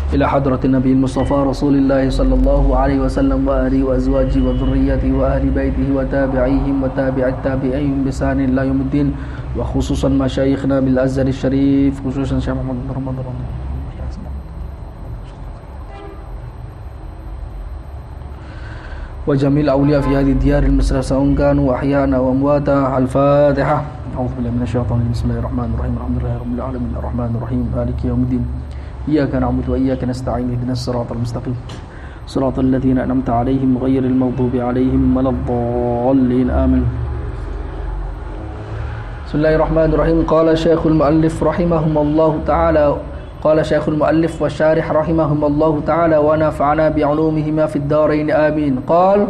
إلى حضرة النبي المصطفى رسول الله صلى الله عليه وسلم وآله وأزواجه وذريته وأهل بيته وتابعيهم وتابع التابعين بإحسان إلى يوم الدين وخصوصا مشايخنا بالأزهر الشريف خصوصا شيخ محمد بن رمضان وجميع الأولياء في هذه الديار المصرية سواء كانوا أحياء أو أمواتا. الفاتحة. أعوذ بالله من الشيطان الرجيم. بسم الله الرحمن الرحيم. الحمد لله رب العالمين الرحمن الرحيم مالك يوم الدين إياك نعبد وإياك نستعين اهدنا الصراط المستقيم صراط الذين أنعمت عليهم غير المغضوب عليهم ولا الضالين آمين. بسم الله الرحمن الرحيم. قال شيخ المؤلف رحمهم الله تعالى قال شيخ المؤلف والشارح رحمهم الله تعالى ونفعنا بعلومهما في الدارين آمين. قال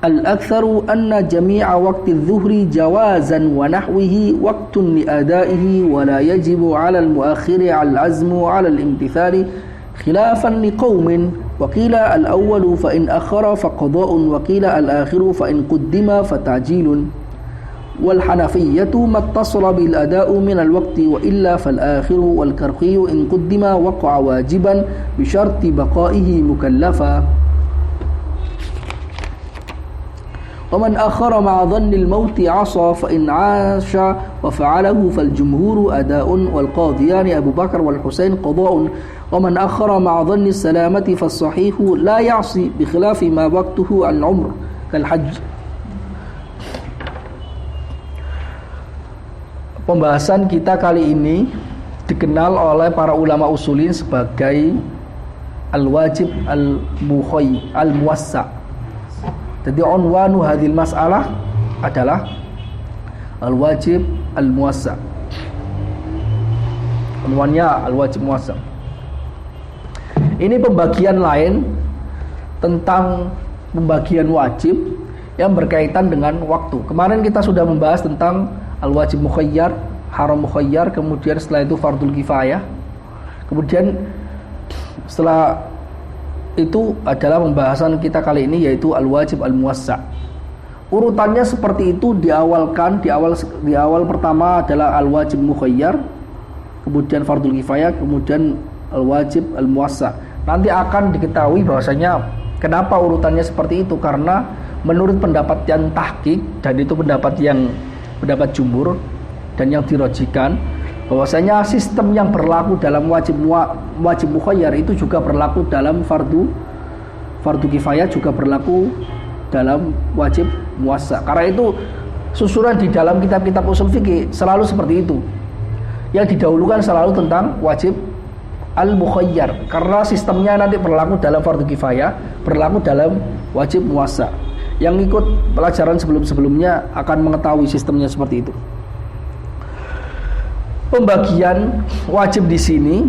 الأكثر أن جميع وقت الظهر جوازا ونحوه وقت لأدائه ولا يجب على المؤخر العزم على الامتثال خلافا لقوم وقيل الأول فإن أخر فقضاء وقيل الآخر فإن قدم فتعجيل والحنفية ما اتصل بالأداء من الوقت وإلا فالآخر والكرخي إن قدم وقع واجبا بشرط بقائه مكلفا ومن أخر مع ظن الموت عصى فإن عاش وفعله فالجمهور أداء والقاضيان أبو بكر والحسين قضاء ومن أخر مع ظن السلامة فالصحيح لا يعصي بخلاف ما وقته العمر كالحج. Pembahasan kita kali ini dikenal oleh para ulama usulin sebagai al-wajib al-muwassa. Jadi unwanu hadhil mas'alah adalah al-wajib al-muwassa. Unwannya al-wajib muwassa. Ini pembagian lain tentang pembagian wajib yang berkaitan dengan waktu. Kemarin kita sudah membahas tentang al-wajib mukhayyar, haram mukhayyar, kemudian setelah itu fardul kifayah. Kemudian setelah itu adalah pembahasan kita kali ini yaitu al-wajib al-muwassa. Urutannya seperti itu diawalkan di awal pertama adalah al-wajib mukhayyar, kemudian fardul kifayah, kemudian al-wajib al-muwassa. Nanti akan diketahui bahwasanya kenapa urutannya seperti itu, karena menurut pendapat yang tahqiq dan itu pendapat jumhur dan yang dirojikan bahwasanya sistem yang berlaku dalam wajib mukhayyar itu juga berlaku dalam fardu kifayah, juga berlaku dalam wajib muwassa. Karena itu susunan di dalam kitab-kitab usul fikih selalu seperti itu. Yang didahulukan selalu tentang wajib al-mukhayyar karena sistemnya nanti berlaku dalam fardu kifayah, berlaku dalam wajib muwassa. Yang ikut pelajaran sebelum-sebelumnya akan mengetahui sistemnya seperti itu. Pembagian wajib di sini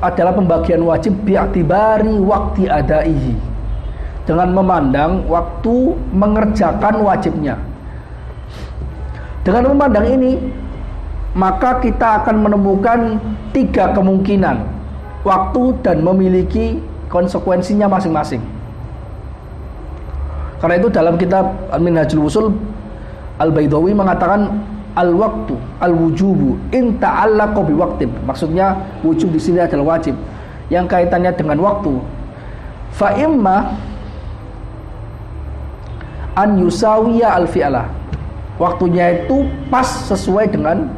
adalah pembagian wajib bi'tibari waqti adaihi, dengan memandang waktu mengerjakan wajibnya. Dengan memandang ini, maka kita akan menemukan 3 kemungkinan waktu dan memiliki konsekuensinya masing-masing. Karena itu dalam kitab Al-Minhajul Wusul Al-Baidawi mengatakan al-waqtu al-wujubu in ta'allaqa bi waqtin. Maksudnya wujub di sini adalah wajib yang kaitannya dengan waktu. Fa imma an yusawiya al-fi'la. Waktunya itu pas sesuai dengan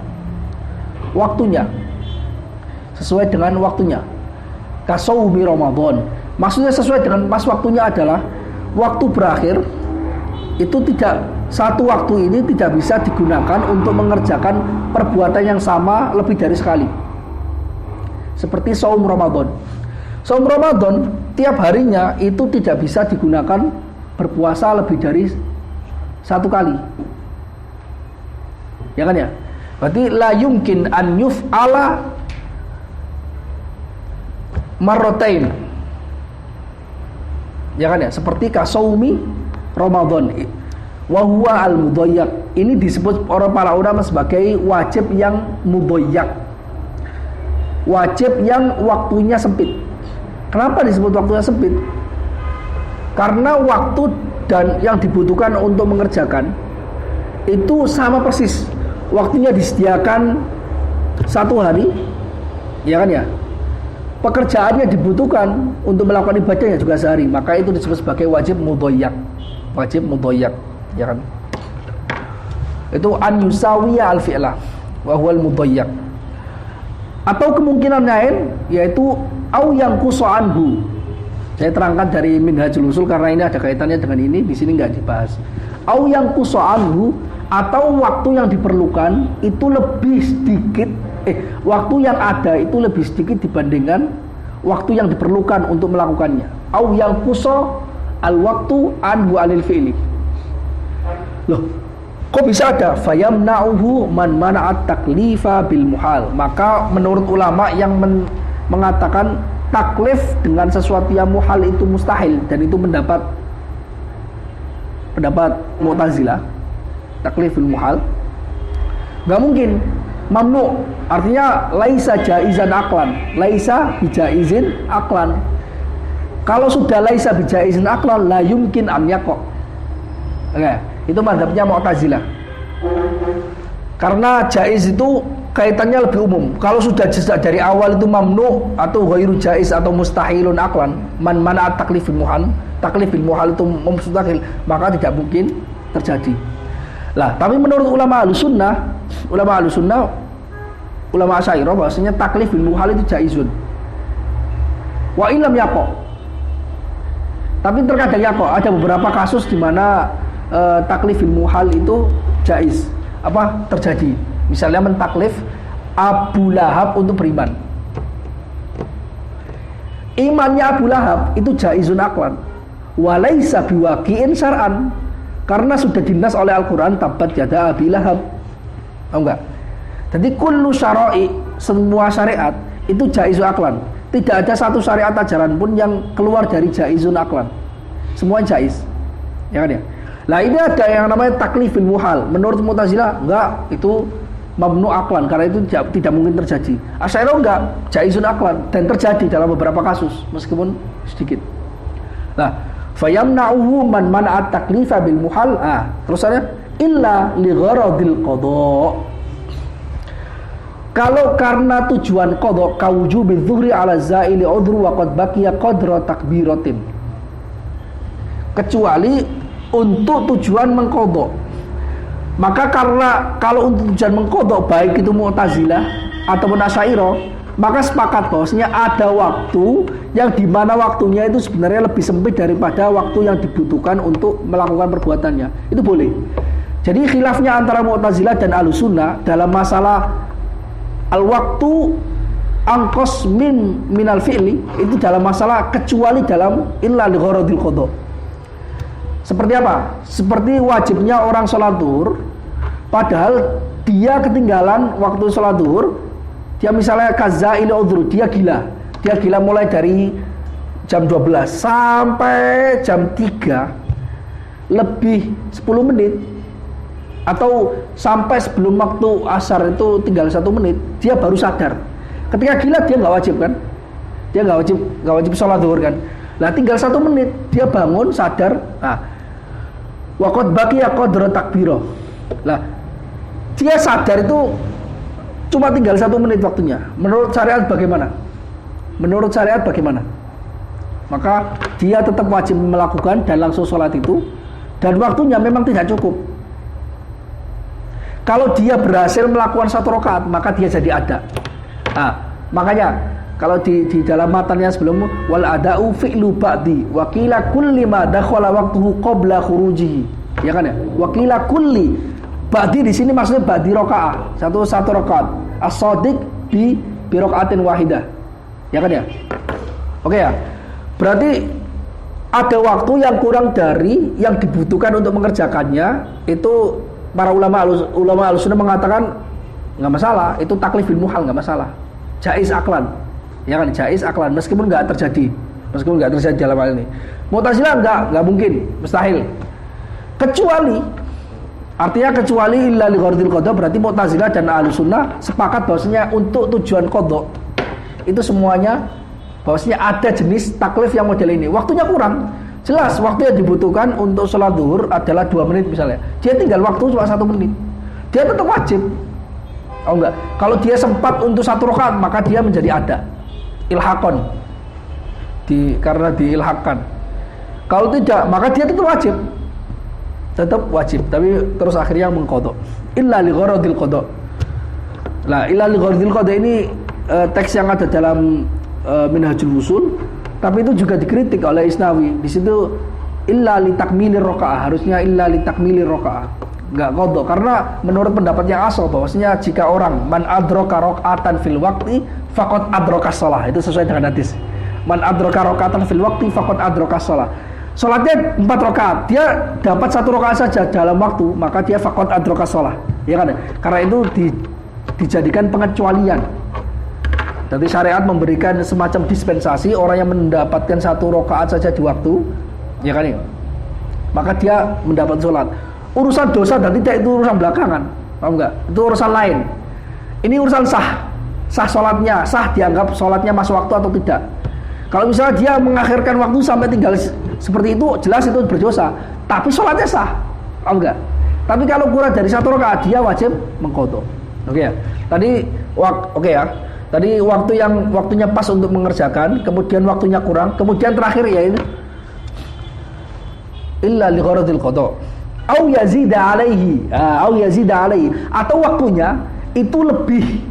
waktunya. Sesuai dengan waktunya. Kasaumi Ramadan. Maksudnya sesuai dengan pas waktunya adalah waktu berakhir itu tidak, satu waktu ini tidak bisa digunakan untuk mengerjakan perbuatan yang sama lebih dari sekali. Seperti saum Ramadan. Saum Ramadan tiap harinya itu tidak bisa digunakan berpuasa lebih dari 1 kali. Ya kan ya? Berarti la yumkin an yuf'ala marratain. Ya kan ya, seperti kasaumi Ramadan wa huwa al-mudayyak. Ini disebut oleh para ulama sebagai wajib yang mudayyak, wajib yang waktunya sempit. Kenapa disebut waktunya sempit? Karena waktu dan yang dibutuhkan untuk mengerjakan itu sama persis. Waktunya disediakan 1 hari, ya kan ya, pekerjaannya dibutuhkan untuk melakukan ibadahnya juga sehari, maka itu disebut sebagai wajib mudhayyak. Wajib mudhayyak, ya kan? Itu an yusawiya al-fi'la wa huwa al-mudhayyak. Atau kemungkinan lain yaitu au yanqusu anhu. Saya terangkan dari Minhajul Ushul karena ini ada kaitannya dengan ini, di sini enggak dibahas. Au yanqusu anhu, atau waktu yang diperlukan itu lebih sedikit, waktu yang ada itu lebih sedikit dibandingkan waktu yang diperlukan untuk melakukannya. Au yanqusu al-waqtu anhu anil fi'li. Loh, kok bisa ada fayamna'uhu man mana'at taklifa bil muhal? Maka menurut ulama yang mengatakan taklif dengan sesuatu yang muhal itu mustahil, dan itu pendapat Mu'tazilah, taklif bil muhal nggak mungkin. Mamnu artinya laisa jaizan aklan, laisa bijaizin aklan. Kalau sudah laisa bijaizin aklan, la yumkin an yaqa. Oke, itu mazhabnya Mu'tazilah. Karena jaiz itu kaitannya lebih umum. Kalau sudah dari awal itu mamnu atau ghairu jaiz atau mustahilun aklan, man mana'at taklif bil muhal itu mustahil, maka tidak mungkin terjadi. Lah, tapi menurut ulama Ahlussunnah, ulama Asy'ariyah bahwasanya taklif bil muhal itu jaizun. Wa illam yaqa. Tapi terkadang yaqa, ada beberapa kasus di mana taklif bil muhal itu jaiz. Terjadi. Misalnya mentaklif Abu Lahab untuk beriman. Imannya Abu Lahab itu jaizun aklan. Walaisa biwaqi'in syar'an. Karena sudah dinas oleh Al-Quran, tabat yada Abi Lahab. Tahu enggak? Jadi kullu syara'i, semua syariat itu jaizun aklan. Tidak ada satu syariat ajaran pun yang keluar dari jaizun aklan. Semua jaiz. Ya kan ya? Nah, ini ada yang namanya taklif bil muhal. Menurut Mu'tazilah enggak, itu mamnu aklan, karena itu tidak mungkin terjadi. Asy'ariyah enggak, jaizun aklan, dan terjadi dalam beberapa kasus meskipun sedikit. Nah, fayamna'uhu man mana'at taklifa bil muhal. Terusannya illa li gharadil qada. Kalau karena tujuan qada kawujubi dzuhri ala zaili udhru wa qad baqiya qadra takbiratin. Kecuali untuk tujuan mengqada. Maka karena kalau untuk tujuan mengqada, baik itu Mu'tazilah ataupun Asy'ariyah, maka sepakat bahwasanya ada waktu yang dimana waktunya itu sebenarnya lebih sempit daripada waktu yang dibutuhkan untuk melakukan perbuatannya. Itu boleh. Jadi khilafnya antara Mu'tazilah dan Ahlussunnah dalam masalah al-waktu angkos minal fi'li, itu dalam masalah kecuali dalam illa li gharadil qada. Seperti apa? Seperti wajibnya orang sholat zuhur, padahal dia ketinggalan waktu sholat zuhur. Dia misalnya kazail udhru, dia gila mulai dari jam 12 sampai jam 3 lebih 10 menit, atau sampai sebelum waktu asar itu tinggal 1 menit, dia baru sadar. Ketika gila dia nggak wajib kan? Dia nggak wajib sholat zuhur kan? Lah tinggal 1 menit dia bangun sadar. Waqad baqiya qadra takbirah. Lah dia sadar itu cuma tinggal 1 menit waktunya. Menurut syariat bagaimana? Maka dia tetap wajib melakukan dan langsung sholat itu, dan waktunya memang tidak cukup. Kalau dia berhasil melakukan 1 rakaat, maka dia jadi ada. Makanya kalau di dalam matanya sebelum wal ada'u fi'lu ba'di wa qila kulli ma dakhala waqtuhu qabla khurujihi. Ya kan ya? Wa qila kulli ba'di di sini maksudnya ba'di rakaat, satu rakaat. As-shadiq bi rakaatin wahidah. Ya kan ya? Oke ya. Berarti ada waktu yang kurang dari yang dibutuhkan untuk mengerjakannya. Itu para ulama Ahlussunnah mengatakan enggak masalah, itu taklif bil muhal, enggak masalah. Jaiz aklan. Ya kan, jaiz aklan meskipun enggak terjadi dalam hal ini. Mu'tazilah enggak mungkin, mustahil. Kecuali illa li gharadil qada, berarti Mu'tazilah dan Ahlussunnah sepakat bahwasanya untuk tujuan qada itu semuanya bahwasanya ada jenis taklif yang model ini. Waktunya kurang. Jelas waktu yang dibutuhkan untuk sholat zuhur adalah 2 menit misalnya. Dia tinggal waktu cuma 1 menit. Dia tetap wajib. Oh enggak. Kalau dia sempat untuk 1 rakaat, maka dia menjadi ada. ilhakon, karena diilhakkan. Kalau tidak, maka dia tetap wajib, tapi terus akhirnya mengqadha. Illa li gharadil qadha. Nah, illa li gharadil qadha ini teks yang ada dalam Minhajul Wusul, tapi itu juga dikritik oleh Isnawi. Di situ illa li takmilir rakaah, harusnya illa li takmilir rakaah. Enggak qadha, karena menurut pendapat yang asal bahwasanya jika orang man adraka rakaatan fil waqti faqad adraka shalah, itu sesuai dengan hadis. Man adraka rakaatan fil waqti faqad adraka shalah. Salatnya 4 rakaat, dia dapat 1 rakaat saja dalam waktu, maka dia faqad adraka shalah. Ya kan? Karena itu dijadikan pengecualian. Jadi syariat memberikan semacam dispensasi, orang yang mendapatkan 1 rakaat saja di waktu, ya kan? Maka dia mendapat sholat. Urusan dosa dan tidak itu urusan belakangan, paham enggak? Itu urusan lain. Ini urusan sah sholatnya, sah dianggap sholatnya masuk waktu atau tidak. Kalau misalnya dia mengakhirkan waktu sampai tinggal seperti itu, jelas itu berdosa. Tapi sholatnya sah, paham enggak? Tapi kalau kurang dari 1 rakaat, dia wajib mengqadha. Oke ya. Tadi waktunya pas untuk mengerjakan, kemudian waktunya kurang, kemudian terakhir ya ini illa li gharadil qadha. Au yazida alaihi, atau waktunya itu lebih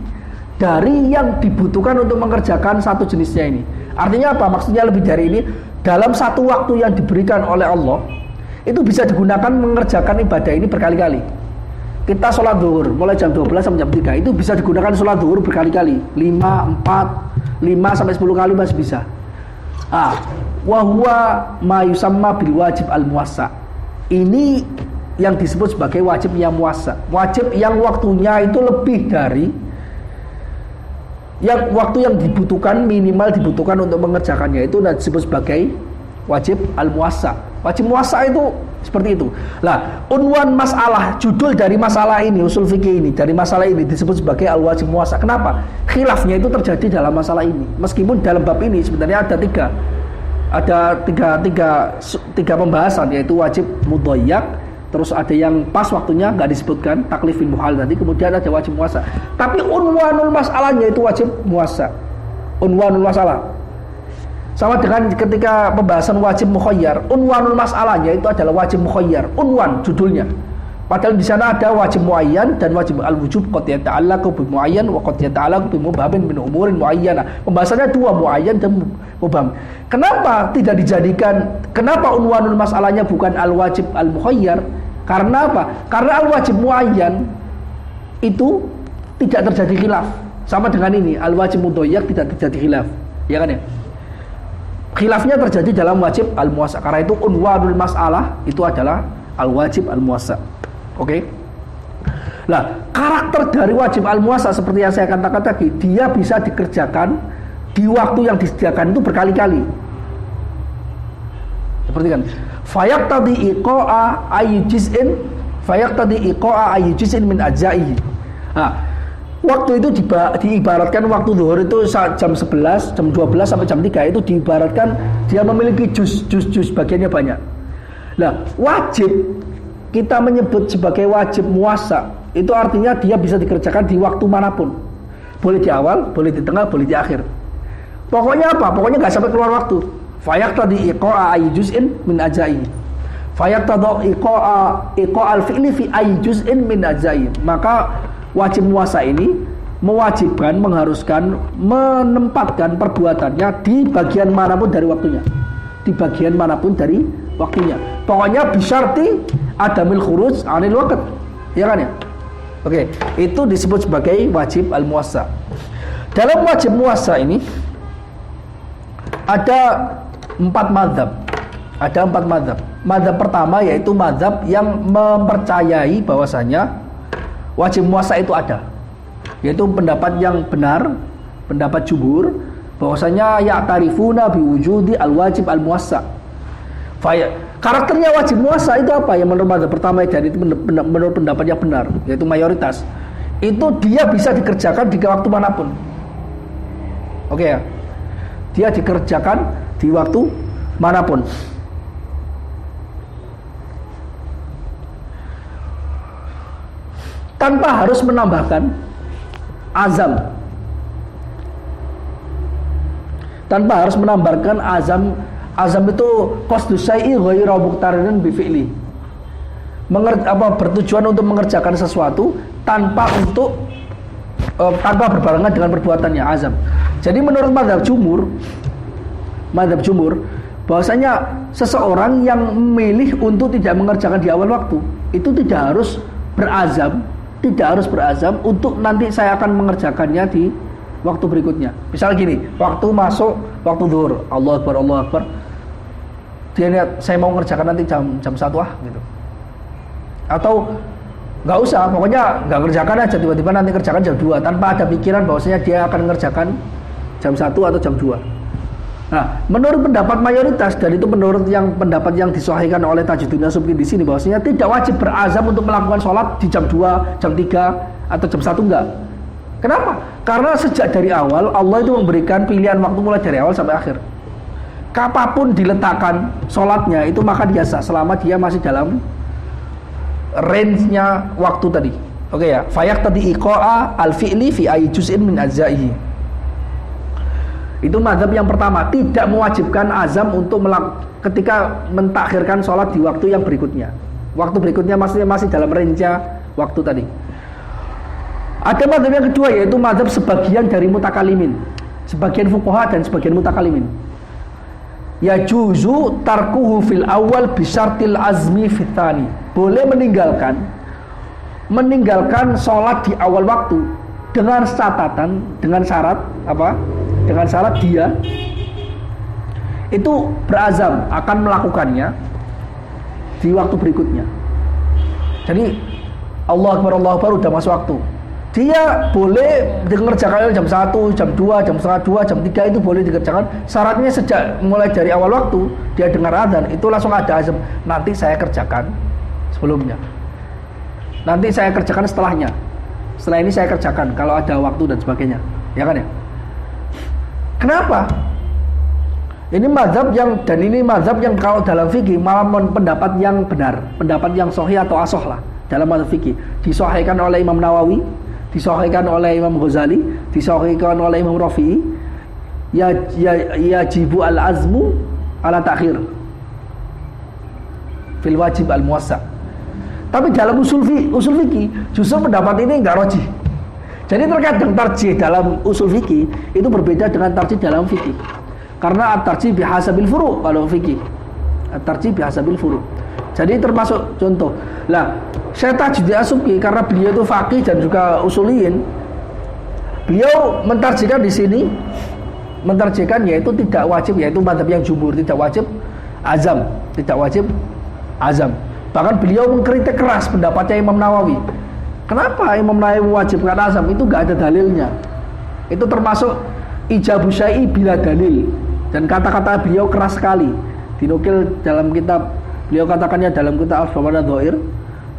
dari yang dibutuhkan untuk mengerjakan satu jenisnya ini. Artinya apa? Maksudnya lebih dari ini, dalam satu waktu yang diberikan oleh Allah itu bisa digunakan mengerjakan ibadah ini berkali-kali. Kita sholat zuhur mulai jam 12 sampai jam 3, itu bisa digunakan sholat zuhur berkali-kali, 5 sampai 10 kali masih bisa. Wa huwa ma yusamma bil wajib al muwassa. Ini yang disebut sebagai wajib yang muwassa. Wajib yang waktunya itu lebih dari yang waktu yang dibutuhkan, minimal dibutuhkan untuk mengerjakannya, itu disebut sebagai wajib al muwassa. Wajib muwassa itu seperti itu. Lah, unwan masalah, judul dari masalah ini, usul fikih ini, dari masalah ini disebut sebagai al wajib muwassa. Kenapa? Khilafnya itu terjadi dalam masalah ini. Meskipun dalam bab ini sebenarnya ada tiga pembahasan, yaitu wajib mudhayyak, terus ada yang pas waktunya nggak disebutkan, taklifin muhal tadi, kemudian ada wajib muwassa. Tapi unwanul masalahnya itu wajib muwassa. Unwanul masalah sama dengan ketika pembahasan wajib mukhayyar, unwanul masalahnya itu adalah wajib mukhayyar, unwan judulnya. Padahal di sana ada wajib muayyan dan wajib al-wujub, qad yata'allaqu bi muayyan wa qad yata'allaqu bi mubhamin min umurin muayyana. Pembahasannya 2, muayyan dan mubham. Kenapa tidak dijadikan, kenapa unwanul masalahnya bukan al-wajib al-mukhayyar? Karena apa? Karena al-wajib muayyan itu tidak terjadi khilaf. Sama dengan ini, al-wajib mudhayyak tidak terjadi khilaf. Ya kan ya? Khilafnya terjadi dalam wajib al-muwassa. Karena itu unwanul masalah itu adalah al-wajib al-muwassa. Oke. Nah, karakter dari wajib al-muwassa seperti yang saya katakan tadi, dia bisa dikerjakan di waktu yang disediakan itu berkali-kali. Seperti kan, fayaqtadi iqa'a ayyi juz'in min ajza'ihi. Nah, waktu itu diibaratkan waktu zuhur itu jam 11, jam 12 sampai jam 3 itu diibaratkan dia memiliki juz bagiannya banyak. Nah, wajib kita menyebut sebagai wajib muwassa itu artinya dia bisa dikerjakan di waktu manapun. Boleh di awal, boleh di tengah, boleh di akhir. Pokoknya apa? Pokoknya nggak sampai keluar waktu. Fayaqtadi iqa'a ayyi juz'in min ajza'ihi. Fayaqtadi iqa'al fi'li fi ayyi juz'in min ajza'ihi. Maka wajib muwassa ini mewajibkan, mengharuskan, menempatkan perbuatannya di bagian manapun dari waktunya. Di bagian manapun dari waktunya. Pokoknya bisyarti adamil khuruj anil waqt. Ya kan ya? Oke, itu disebut sebagai wajib al-muwassa. Dalam wajib muwassa ini ada 4 mazhab. Ada 4 mazhab. Mazhab pertama yaitu mazhab yang mempercayai bahwasanya wajib muwassa itu ada, yaitu pendapat yang benar, pendapat jumhur, bahwasanya ya'tarifuna biwujudi al-wajib al-muwassa. Karakternya wajib muwassa itu apa? Yang menurut mazhab pertama dan itu menurut pendapat yang benar, yaitu mayoritas, itu dia bisa dikerjakan di waktu manapun. Oke ya, dia dikerjakan di waktu manapun. Tanpa harus menambahkan azam. tanpa harus menambahkan azam. Azam itu qasdus syai'i ghairu muqtarinan bi fi'li. Bertujuan untuk mengerjakan sesuatu tanpa berbarengan dengan perbuatannya, azam. Jadi menurut mazhab jumhur bahwasanya seseorang yang memilih untuk tidak mengerjakan di awal waktu itu tidak harus berazam untuk nanti saya akan mengerjakannya di waktu berikutnya. Misal gini, waktu zuhur, Allahu Akbar. Dia lihat saya mau mengerjakan nanti jam 1 gitu. Atau nggak usah, pokoknya nggak kerjakan aja, tiba-tiba nanti kerjakan jam 2 tanpa ada pikiran bahwasanya dia akan mengerjakan jam 1 atau jam 2. Nah, menurut pendapat mayoritas, dan itu menurut pendapat yang disahihkan oleh Tajuddin As-Subki di sini, bahwasanya tidak wajib berazam untuk melakukan sholat di jam 2, jam 3 atau jam 1, enggak. Kenapa? Karena sejak dari awal Allah itu memberikan pilihan waktu mulai dari awal sampai akhir. Kapanpun diletakkan sholatnya itu maka dia sah selama dia masih dalam range-nya waktu tadi. Oke ya, fayak tadi iqa'a al-fi'li fi ayyi juz'in min ajza'ihi. Itu mazhab yang pertama, tidak mewajibkan azam untuk ketika mentakhirkan sholat di waktu yang berikutnya. Waktu berikutnya masih dalam range-nya waktu tadi. Ada mazhab yang kedua, yaitu mazhab sebagian dari mutakalimin, sebagian fuqaha dan sebagian mutakalimin. Ya juzu tarkuhu fil awal bisyartil azmi fitani. Boleh meninggalkan sholat di awal waktu dengan syarat apa? Dengan syarat dia itu berazam akan melakukannya di waktu berikutnya. Jadi Allah Akbar udah masuk waktu. Dia boleh dikerjakan jam 1, jam 2, jam setengah 2, jam 3 itu boleh dikerjakan. Syaratnya sejak mulai dari awal waktu dia dengar azan itu langsung ada azam. Nanti saya kerjakan sebelumnya. Nanti saya kerjakan setelahnya. Setelah ini saya kerjakan kalau ada waktu dan sebagainya. Ya kan ya? Kenapa? Ini mazhab yang kalau dalam fikih malah pendapat yang benar, pendapat yang sahih atau asoh lah dalam mazhab fikih. Disahihkan oleh Imam Nawawi, disahihkan oleh Imam Ghazali, disahihkan oleh Imam Rafi'i. Yajibu al-azmu ala takhir fil wajib al-muwassa'. Tapi dalam usul fikih justru pendapat ini enggak rajih. Jadi terkadang tarjih dalam usul fikih itu berbeda dengan tarjih dalam fikih. Karena at-tarjih bihasabil furu' kalau fikih. At-tarjih bihasabil furu'. Jadi termasuk contoh. Lah, Syekh Tajuddin As-Subki karena beliau itu faqih dan juga usuliyin, beliau mentarjihkan di sini, yaitu tidak wajib, yaitu mazhab yang jumhur, tidak wajib azam. Bahkan beliau mengkritik keras pendapatnya Imam Nawawi. Kenapa Imam Nawawi mewajibkan azam? Itu enggak ada dalilnya. Itu termasuk ijabu syai'i bila dalil. Dan kata-kata beliau keras sekali. Dinukil dalam kitab, beliau katakannya dalam kitab Al-Fawaid Adh-Dhair,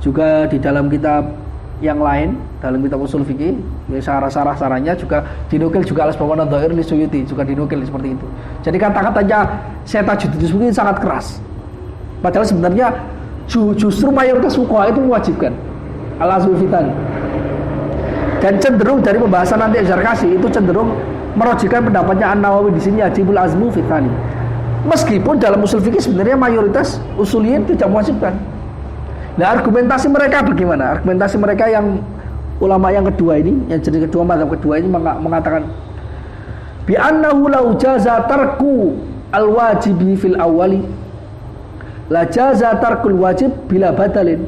juga di dalam kitab yang lain, dalam kitab usul fikih, sarah-sarahnya juga dinukil juga Al-Fawaid Adh-Dhair li Suyuti, juga dinukil seperti itu. Jadi kata-katanya Syekh Tajuddin As-Subki sangat keras. Padahal sebenarnya justru mayoritas fuqaha itu mewajibkan al-azmi fitani. Dan cenderung dari pembahasan nanti Zarkashi itu cenderung merujukkan pendapatnya An-Nawawi di sini yajibul azmu fitani. Meskipun dalam usul fikih sebenarnya mayoritas usuliyin tidak mewajibkan. Nah, argumentasi mereka bagaimana? Argumentasi mereka yang ulama yang kedua ini, yang jenis kedua, mazhab kedua ini mengatakan bi annahu law jaza tarku al-wajibi fil awwali la jaza tarkul wajib bila badalin.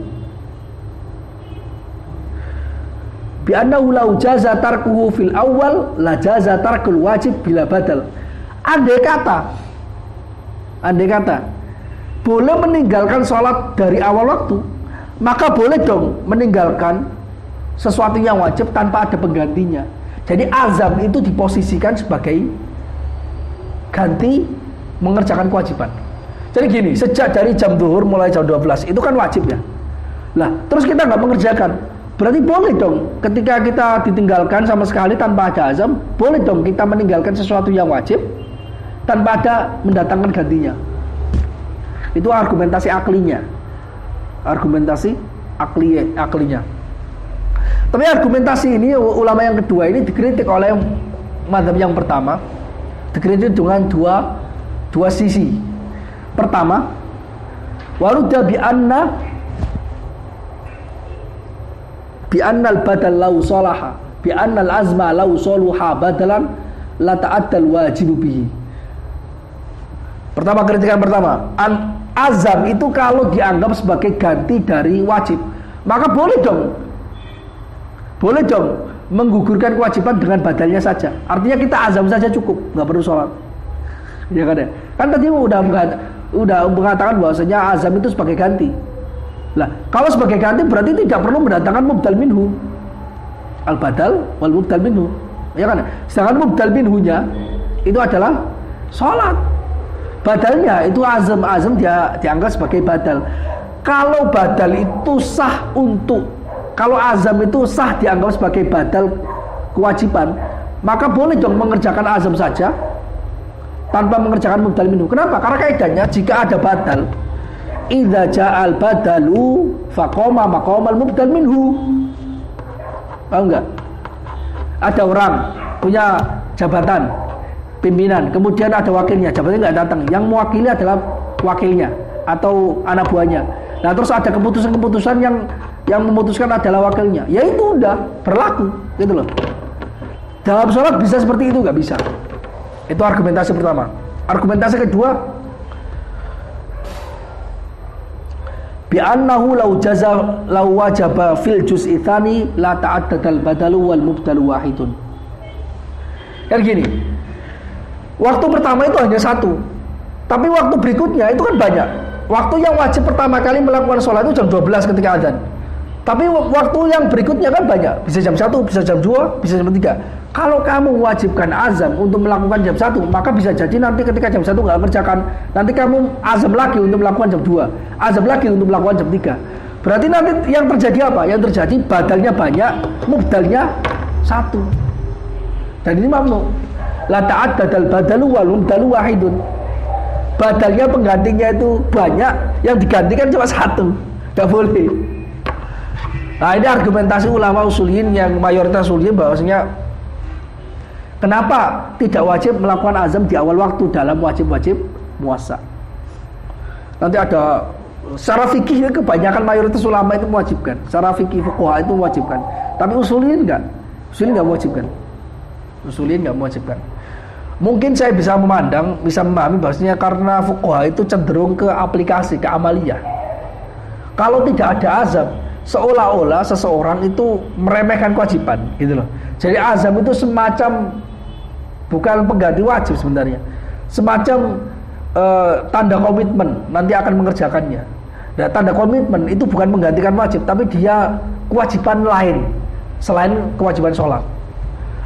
Bi annahu law jaza tarkuhu fil awwal la jaza tarkul wajib bila badal. Andai kata boleh meninggalkan sholat dari awal waktu, maka boleh dong meninggalkan sesuatu yang wajib tanpa ada penggantinya. Jadi azam itu diposisikan sebagai ganti mengerjakan kewajiban. Jadi gini, sejak dari jam zuhur mulai jam 12 itu kan wajib ya. Lah, terus kita nggak mengerjakan, berarti boleh dong ketika kita ditinggalkan sama sekali tanpa ada azam, boleh dong kita meninggalkan sesuatu yang wajib tanpa ada mendatangkan gantinya. Itu argumentasi aklinya. Tapi argumentasi ini ulama yang kedua ini dikritik oleh mazhab yang pertama, Dikritik dengan dua sisi. Pertama, warudda bi annal badal lau salaha bi annal azma lau saluha badalan la ta'addal wajibu bihi. Pertama, kritikan pertama, azam itu kalau dianggap sebagai ganti dari wajib, maka boleh dong menggugurkan kewajiban dengan badalnya saja. Artinya kita azam saja cukup, nggak perlu sholat. Ya kan ya? Kan tadi udah mengatakan bahwasanya azam itu sebagai ganti. Lah, kalau sebagai ganti berarti tidak perlu mendatangkan mubdal minhu. Al-badal wal mubdal minhu. Ya kan? Sedangkan mubdal minhunya itu adalah sholat. Badalnya itu azam dia dianggap sebagai badal. Kalau badal itu kalau azam itu sah dianggap sebagai badal kewajiban, maka boleh dong mengerjakan azam saja tanpa mengerjakan mubdal minhu. Kenapa? Karena kaidahnya jika ada badal, idza ja'al badalu faqama maqamal mubdal minhu. Paham enggak? Ada orang punya jabatan pimpinan, kemudian ada wakilnya, jabatannya nggak datang, yang mewakili adalah wakilnya atau anak buahnya. Nah, terus ada keputusan-keputusan yang memutuskan adalah wakilnya, ya itu udah berlaku, gitu loh. Dalam sholat bisa seperti itu? Nggak bisa. Itu argumentasi pertama. Argumentasi kedua, bi annahu law wajaba fil juz'i tsani la ta'addadal badalu wal mubdalu wahidun. Kan gini, waktu pertama itu hanya satu, tapi waktu berikutnya itu kan banyak. Waktu yang wajib pertama kali melakukan sholat itu jam 12 ketika azan. Tapi waktu yang berikutnya kan banyak, bisa jam 1, bisa jam 2, bisa jam 3. Kalau kamu wajibkan azam untuk melakukan jam 1, maka bisa jadi nanti ketika jam 1 nggak kerjakan, nanti kamu azam lagi untuk melakukan jam 2, azam lagi untuk melakukan jam 3. Berarti nanti yang terjadi apa? Yang terjadi badalnya banyak, mubdalnya 1. Dan ini mamnu. La ta'addadal badalu wal mubdalu wahidun. Badalnya penggantinya itu banyak, yang digantikan cuma 1. Nggak boleh. Nah, ini argumentasi ulama usuliyin yang mayoritas usuliyin bahwasanya kenapa tidak wajib melakukan azam di awal waktu dalam wajib-wajib puasa. Nanti ada secara fikih kebanyakan mayoritas ulama itu mewajibkan. Secara fikih fuqaha itu mewajibkan. Tapi usuliyin enggak. Usuliyin enggak mewajibkan. Usuliyin enggak mewajibkan. Mungkin saya bisa memahami bahwasanya karena fuqaha itu cenderung ke aplikasi, ke amaliyah. Kalau tidak ada azam, seolah-olah seseorang itu meremehkan kewajiban, gitu loh. Jadi azam itu semacam bukan pengganti wajib sebenarnya, semacam tanda komitmen nanti akan mengerjakannya. Nah, tanda komitmen itu bukan menggantikan wajib, tapi dia kewajiban lain selain kewajiban sholat.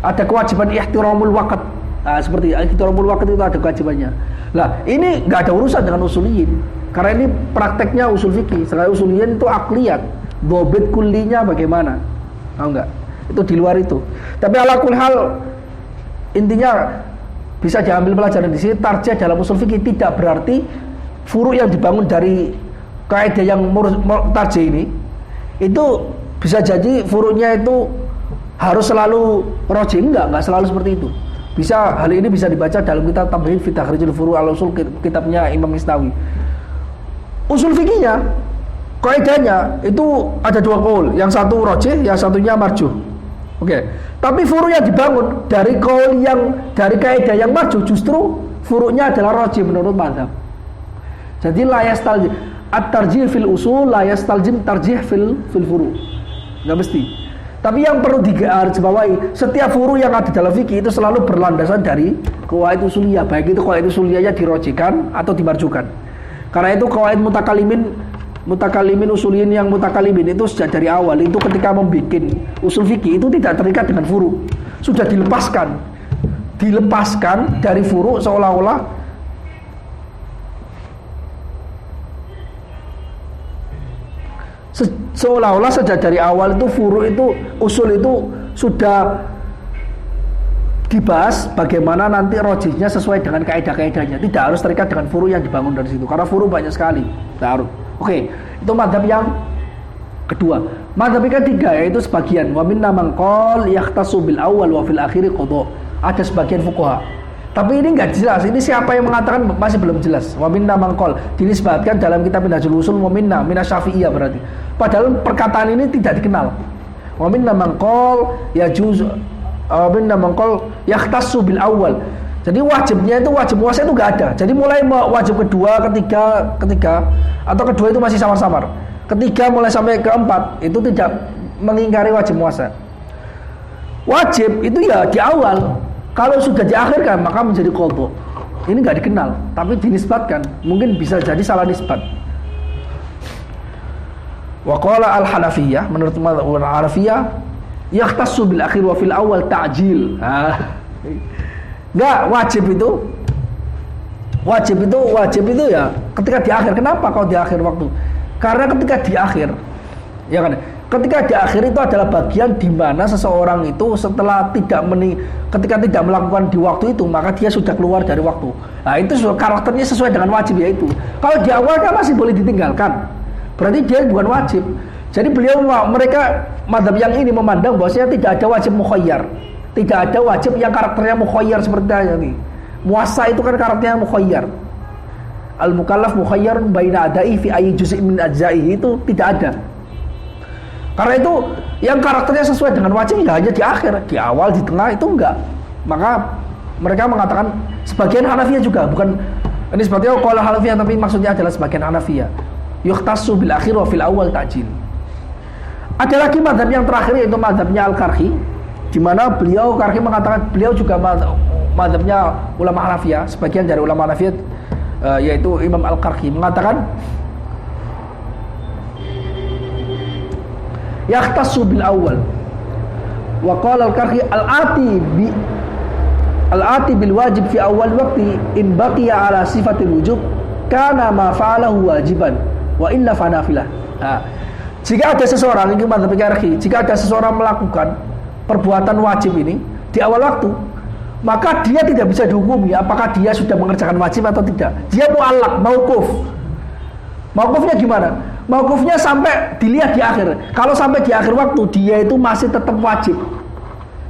Ada kewajiban ihtiramul waqt. Nah, seperti ihtiramul waqt itu ada kewajibannya. Nah, ini nggak ada urusan dengan usuliyin, karena ini prakteknya usul fikih. Sedangkan usuliyin itu akliyat. Bobit kulinya bagaimana? Tahu nggak? Itu di luar itu. Tapi ala kulli hal intinya bisa diambil pelajaran di sini. Tarjih dalam usul fikih tidak berarti furu yang dibangun dari kaidah yang tarjih ini itu bisa jadi furunya itu harus selalu rajih. Enggak selalu seperti itu. Bisa, hal ini bisa dibaca dalam kitab Tambahin fi Takhrijul Furu' al-Usul, kitabnya Imam Mistawi. Usul fikihnya, kaidahnya itu ada 2 qaul, yang satu rajih, yang satunya marjuh. Oke. Tapi furu yang dibangun dari qaul yang dari kaidah yang marjuh, justru furu'nya adalah rajih menurut mazhab. Jadi la yastalzim at-tarjih fil usul, la yastalzim tarjih fil furu'. Enggak mesti. Tapi yang perlu digarisbawahi, setiap furu yang ada dalam fikih itu selalu berlandasan dari qawaid usuliyah, baik itu qawaid usuliyahnya dirajihkan atau dimarjuhkan. Karena itu qawaid mutakalimin usuliyin yang mutakalimin itu sejak dari awal itu ketika membuat usul fikih itu tidak terikat dengan furu, sudah dilepaskan dari furu, seolah-olah sejak dari awal itu furu itu, usul itu sudah dibahas bagaimana nanti rojihnya sesuai dengan kaidah-kaidahnya, tidak harus terikat dengan furu yang dibangun dari situ, karena furu banyak sekali. Oke, itu mazhab yang kedua. Mazhab yang ketiga yaitu sebagian wa minna man qala yahtasu bil awwal wa fil akhiri qada. Ada sebagian fuqaha Tapi ini nggak jelas. Ini siapa yang mengatakan masih belum jelas. Wa minna mangkol dinisbatkan dalam kitab Minhajul Usul wa minna Syafi'iyah berarti. Padahal perkataan ini tidak dikenal. Wa minna mangkol yajuz wa minna mangkol yahtassu bil awal. Jadi wajibnya itu wajib puasa itu nggak ada. Jadi mulai wajib kedua, ketiga atau kedua itu masih samar-samar. Ketiga mulai sampai keempat itu tidak mengingkari wajib puasa. Wajib itu ya di awal. Kalau sudah diakhirkan maka menjadi qadha. Ini nggak dikenal, tapi dinisbatkan. Mungkin bisa jadi salah nisbat. Wa qala al-Hanafiyah, menurut al-Hanafiyah, yahtassu bil akhir wa fil awal ta'jil. Enggak, wajib itu ya ketika di akhir. Kenapa kalau di akhir waktu? Karena ketika di akhir, ya kan? Ketika di akhir itu adalah bagian di mana seseorang itu setelah ketika tidak melakukan di waktu itu, maka dia sudah keluar dari waktu. Nah, itu karakternya sesuai dengan wajib yaitu. Kalau di awal kan masih boleh ditinggalkan. Berarti dia bukan wajib. Jadi mereka mazhab yang ini memandang bahwasanya tidak ada wajib mukhayyar. Tidak ada wajib yang karakternya mukhayyar seperti ini. Muasa itu kan karakternya mukhayyar. Al-mukallaf mukhayyarun baina adai fi ayyi juz'in min ajza'ihi, itu tidak ada. Karena itu yang karakternya sesuai dengan wajib enggak hanya di akhir, di awal, di tengah itu enggak. Maka mereka mengatakan, sebagian Hanafiyah juga, bukan ini sepertinya qala Hanafiyah tapi maksudnya adalah sebagian Hanafiyah. Yukhtassu bil akhir wa fil awal ta'jil. Ada lagi mazhab yang terakhir yaitu mazhabnya Al-Karhi, di mana Karhi mengatakan beliau juga mazhabnya ulama Hanafiyah, sebagian dari ulama Hanafiyah yaitu Imam Al-Karhi mengatakan yahtassu bil awal. Wa qala Al-Karhi al-ati bil wajib fi awal waqti in baqiya ala sifatil wujub kana ma fa'alahu wajiban wa illa fa nafilah. Jika ada seseorang, ini mazhab Al-Karhi, jika ada seseorang melakukan perbuatan wajib ini di awal waktu, maka dia tidak bisa dihukumi apakah dia sudah mengerjakan wajib atau tidak. Dia mu'allaq, mauquf. Mauqufnya gimana? Mauqufnya sampai dilihat di akhir. Kalau sampai di akhir waktu dia itu masih tetap wajib.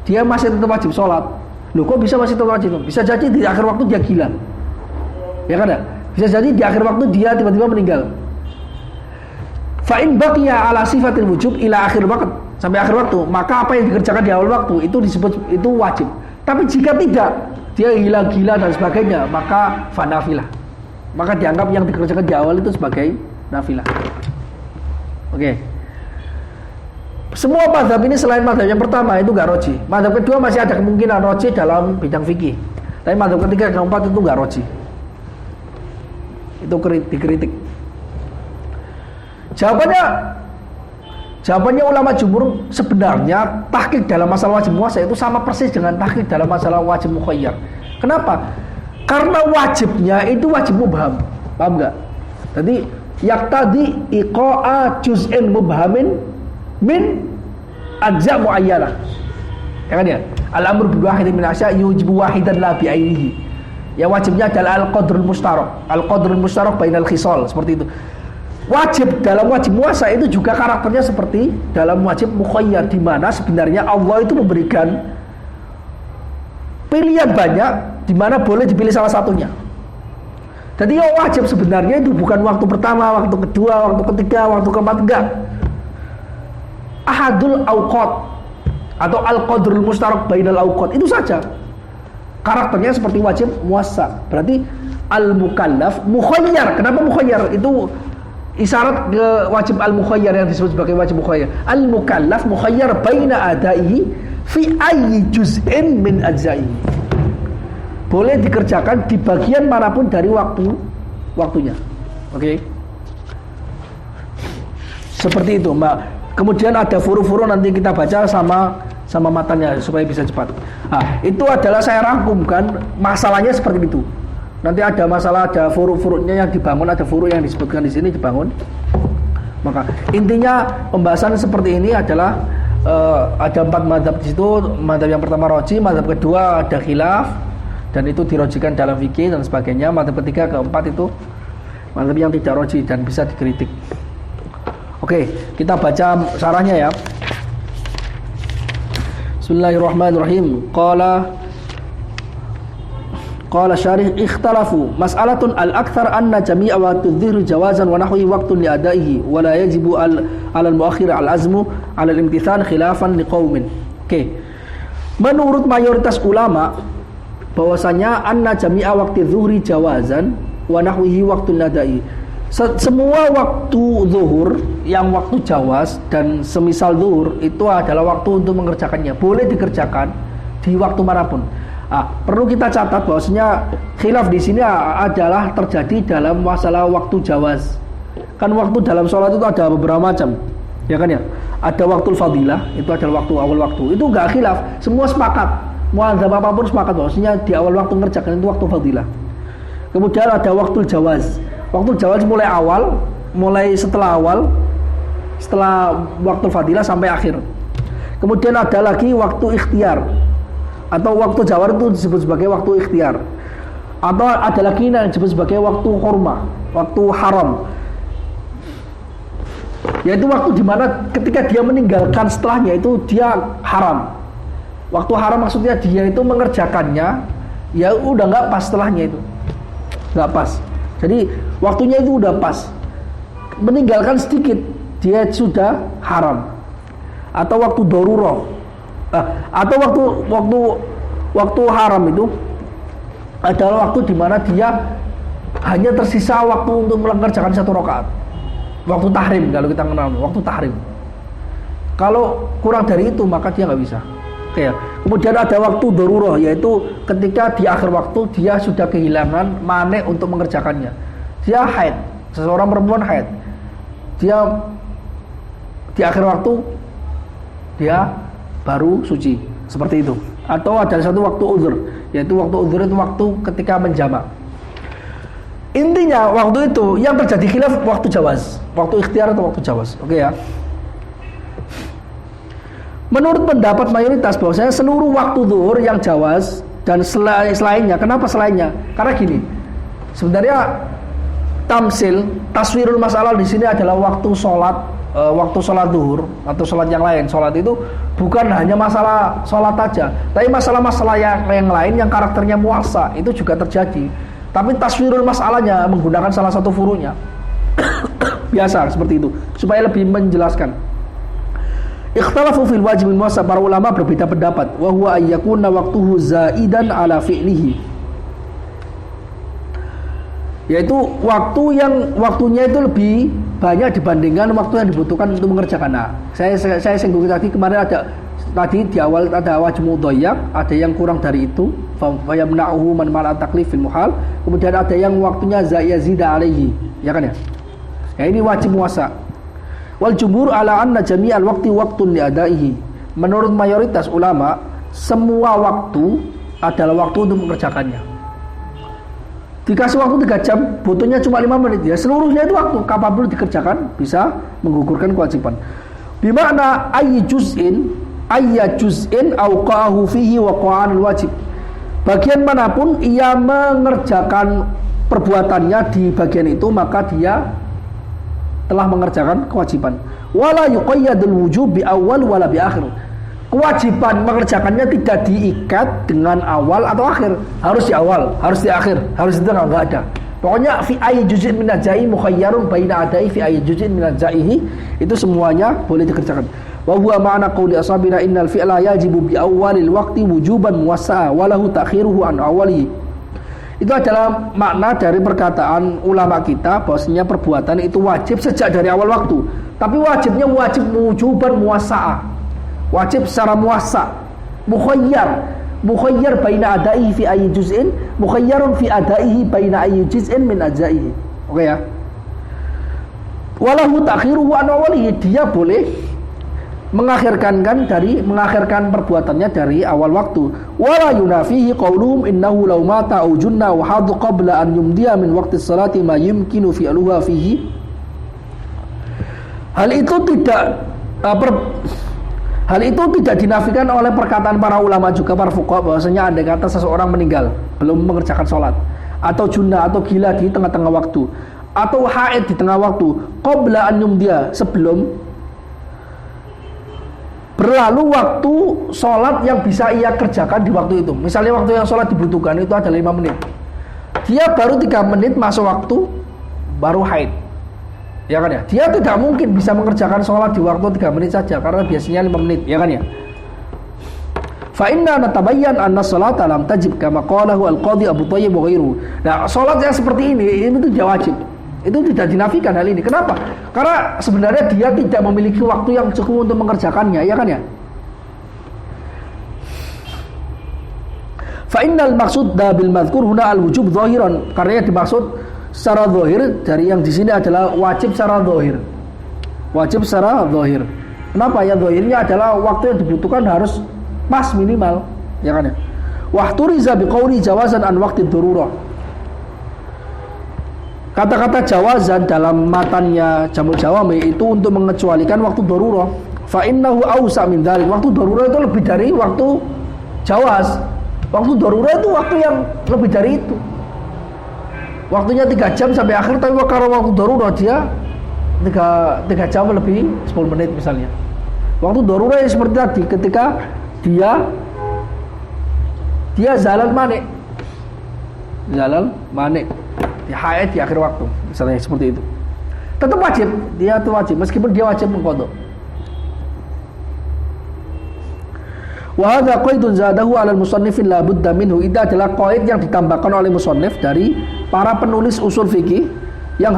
Dia masih tetap wajib sholat. Loh, kok bisa masih tetap wajib? Bisa jadi di akhir waktu dia gila. Ya kan ya? Bisa jadi di akhir waktu dia tiba-tiba meninggal. Fa in baqiya ala sifatil wujub ila akhir waqt, sampai akhir waktu, maka apa yang dikerjakan di awal waktu itu disebut itu wajib. Tapi jika tidak, dia gila-gila dan sebagainya, maka fanafilah. Maka dianggap yang dikerjakan di awal itu sebagai nafilah. Oke. Semua mazhab ini selain mazhab yang pertama itu enggak roji. Mazhab kedua masih ada kemungkinan roji dalam bidang fikih. Tapi mazhab ketiga dan keempat itu enggak roji. Itu dikritik. Jawabannya ulama jumhur, sebenarnya tahqiq dalam masalah wajib muasa itu sama persis dengan tahqiq dalam masalah wajib mukhayyar. Kenapa? Karena wajibnya itu wajib mubham. Paham enggak? Jadi yaqtadi iqa'a juz'in mubhamin min ajza' muayyanah. Ya kan ya? Al-amru bil wahidin min asya' yujibu wahidan la bi ainihi. Ya wajibnya adalah al-qadrul mushtarak. Al-qadrul mushtarak bainal khisal, seperti itu. Wajib dalam wajib muasa itu juga karakternya seperti dalam wajib mukhayyar, di mana sebenarnya Allah itu memberikan pilihan banyak di mana boleh dipilih salah satunya. Jadi yang wajib sebenarnya itu bukan waktu pertama, waktu kedua, waktu ketiga, waktu keempat, enggak. Ahadul awqat atau al-qadrul mushtarak bainal awqat, itu saja. Karakternya seperti wajib muasa. Berarti al-mukallaf mukhayyar. Kenapa mukhayyar? Itu isyarat ke wajib al-mukhayyar yang disebut sebagai wajib mukhayyar. Al-mukallaf mukhayyar baina adaihi fi ayyi juz'in min ajza'ihi. Boleh dikerjakan di bagian manapun dari waktunya. Oke. Seperti itu, Mbak. Kemudian ada furu-furu, nanti kita baca sama matanya supaya bisa cepat. Nah, itu adalah saya rangkumkan masalahnya seperti itu. Nanti ada masalah, ada furu-furunya yang dibangun, ada furu yang disebutkan di sini dibangun. Maka intinya pembahasan seperti ini adalah ada 4 mazhab di situ. Mazhab yang pertama roji, mazhab kedua ada khilaf dan itu dirojikan dalam fikih dan sebagainya. Mazhab ketiga, keempat itu mazhab yang tidak roji dan bisa dikritik. Oke, kita baca syarahnya ya. Bismillahirrahmanirrahim. Qala Qala syarih ikhtalafu mas'alatun al-akthar anna jami'a waqtu dzihri jawazan wa nahwi waqtun li adaihi wa la yajibu al-muakhir al-azmu ala al-imtithan khilafan liqaumin. Oke. Menurut mayoritas ulama bahwasanya anna jami'a waqti dzuhri jawazan wa nahwihi waqtun li adaihi. Semua waktu zuhur yang waktu jawaz dan semisal zuhur itu adalah waktu untuk mengerjakannya. Boleh dikerjakan di waktu manapun. Perlu kita catat bahwasanya khilaf di sini adalah terjadi dalam masalah waktu jawaz. Kan waktu dalam sholat itu ada beberapa macam, ya kan ya? Ada waktu fadilah, itu adalah waktu awal waktu. Itu enggak khilaf, semua sepakat. Muadzab apapun sepakat bahwasanya di awal waktu mengerjakan itu waktu fadilah. Kemudian ada waktu jawaz. Waktu jawaz mulai awal, mulai setelah awal, setelah waktu fadilah sampai akhir. Kemudian ada lagi waktu ikhtiar. Atau waktu jawar itu disebut sebagai waktu ikhtiar. Atau ada lagi yang disebut sebagai waktu hurmah, waktu haram. Yaitu waktu dimana ketika dia meninggalkan setelahnya itu dia haram. Waktu haram maksudnya dia itu mengerjakannya ya udah nggak pas setelahnya itu, nggak pas. Jadi waktunya itu udah pas. Meninggalkan sedikit dia sudah haram. Atau waktu darurah. Atau waktu haram itu adalah waktu di mana dia hanya tersisa waktu untuk mengerjakan satu rakaat. Waktu tahrim kalau kita kenal, waktu tahrim. Kalau kurang dari itu maka dia nggak bisa. Oke. Kemudian ada waktu darurah, yaitu ketika di akhir waktu dia sudah kehilangan mane untuk mengerjakannya. Dia haid, seseorang perempuan haid. Dia di akhir waktu dia baru suci, seperti itu. Atau ada satu waktu uzur, yaitu waktu uzur itu waktu ketika menjamak. Intinya waktu itu yang terjadi khilaf waktu jawaz, waktu ikhtiar atau waktu jawaz. Oke ya. Menurut pendapat mayoritas bahwasanya seluruh waktu zuhur yang jawaz dan selainnya. Kenapa selainnya? Karena gini. Sebenarnya taswirul masalah di sini adalah waktu sholat zuhur atau sholat yang lain. Sholat itu bukan hanya masalah sholat aja, tapi masalah-masalah yang lain yang karakternya muasa itu juga terjadi. Tapi taswirul masalahnya menggunakan salah satu furunya. Biasa seperti itu supaya lebih menjelaskan. Ikhtalafu fil wajib muasa, para ulama berbeda pendapat. Wa huwa ayyakuna waqtuhu zaidan ala fi'lihi, yaitu waktu yang waktunya itu lebih banyak dibandingkan waktu yang dibutuhkan untuk mengerjakan. Nah, saya singgung tadi kemarin tadi di awal ada wajib mudhayyak, ada yang kurang dari itu, fa yamna'uhu man mala taklif fil muhal. Kemudian ada yang waktunya yazida alaihi, ya kan ya? Ya ini wajib muasa. Wal jumhur ala anna jami'al waqti waqtun li adaihi. Menurut mayoritas ulama, semua waktu adalah waktu untuk mengerjakannya. Dikasih waktu 3 jam, butuhnya cuma 5 menit ya. Seluruhnya itu waktu kapabel dikerjakan, bisa menggugurkan kewajiban. Bimana ayya juz'in auqahu fihi waqa'anul wajib. Bagian manapun ia mengerjakan perbuatannya di bagian itu, maka dia telah mengerjakan kewajiban. Wala yuqayyadul wujub bi awal wala bi akhir. Kewajiban mengerjakannya tidak diikat dengan awal atau akhir. Harus di awal, harus di akhir, harus di tengah, enggak ada. Pokoknya fi ayyi juz'in min ajai mukhayyarun baina adai fi ayyi juz'in min ajaihi, itu semuanya boleh dikerjakan. Wa huwa ma'na qauli ashabina innal fi'la yajibu bi awwalil waqti wujuban muwassa'a wa lahu ta'khiruhu an awwalihi. Itu adalah makna dari perkataan ulama kita bahwasanya perbuatan itu wajib sejak dari awal waktu. Tapi wajibnya wajib wujuban muwassa'a. Wajib secara muwassa', mukhayyar baina adaihi fi ayyi juz'in, mukhayyarun fi adaihi baina ayyi juz'in min ajaihi. Oke ya. Walahu ta'khiruhu an awwalihi, dia boleh mengakhirkan perbuatannya dari awal waktu. Wala yunafihi qauluhum innahu law mata aw junna wa hadu qabla an yumdiya min waqti salati ma yumkinu fi'luha fihi. Hal itu tidak dinafikan oleh perkataan para ulama juga, para fuqaha, bahwasanya andai kata seseorang meninggal belum mengerjakan sholat, atau junna atau gila di tengah-tengah waktu, atau haid di tengah waktu, qabla an yumdiya, sebelum berlalu waktu sholat yang bisa ia kerjakan di waktu itu. Misalnya waktu yang sholat dibutuhkan itu adalah 5 menit. Dia baru 3 menit masuk waktu, baru haid. Ya kan ya? Dia tidak mungkin bisa mengerjakan sholat di waktu 3 menit saja, karena biasanya 5 menit, ya kan ya? Fa inna natabayyan anna sholata lam tajib kama qalahu al-qadhi Abu Thayyib wa ghairuhu. Nah, sholat yang seperti ini itu tidak wajib. Itu tidak dinafikan hal ini. Kenapa? Karena sebenarnya dia tidak memiliki waktu yang cukup untuk mengerjakannya, ya kan ya? Fa innal maqsud bil madhkur huna al-wujub zahiran. Karena yang dimaksud secara zahir dari yang di sini adalah wajib secara zahir. Wajib secara zahir. Kenapa? Yang zahirnya adalah waktu yang dibutuhkan harus pas minimal, ya kan ya? Wahturiza biqauli jawazan an waqti darurah. Kata-kata jawazan dalam matannya Jamul Jawami itu untuk mengecualikan waktu darurah. Fa innahu awsa min dzalik. Waktu darurah itu lebih dari waktu jawaz. Waktu darurah itu waktu yang lebih dari itu. Waktunya 3 jam sampai akhir, tapi kalau waktu darurah dia 3 jam lebih 10 menit misalnya. Waktu darurah seperti tadi ketika dia zalal manik, dia haid di akhir waktu, misalnya seperti itu. Tetap wajib, dia itu wajib, meskipun dia wajib mengqadha. Wa hadza qaidun zadahu 'ala al-musannifin la budda minhu. Itu adalah qaid yang ditambahkan oleh musannif dari para penulis usul fikih yang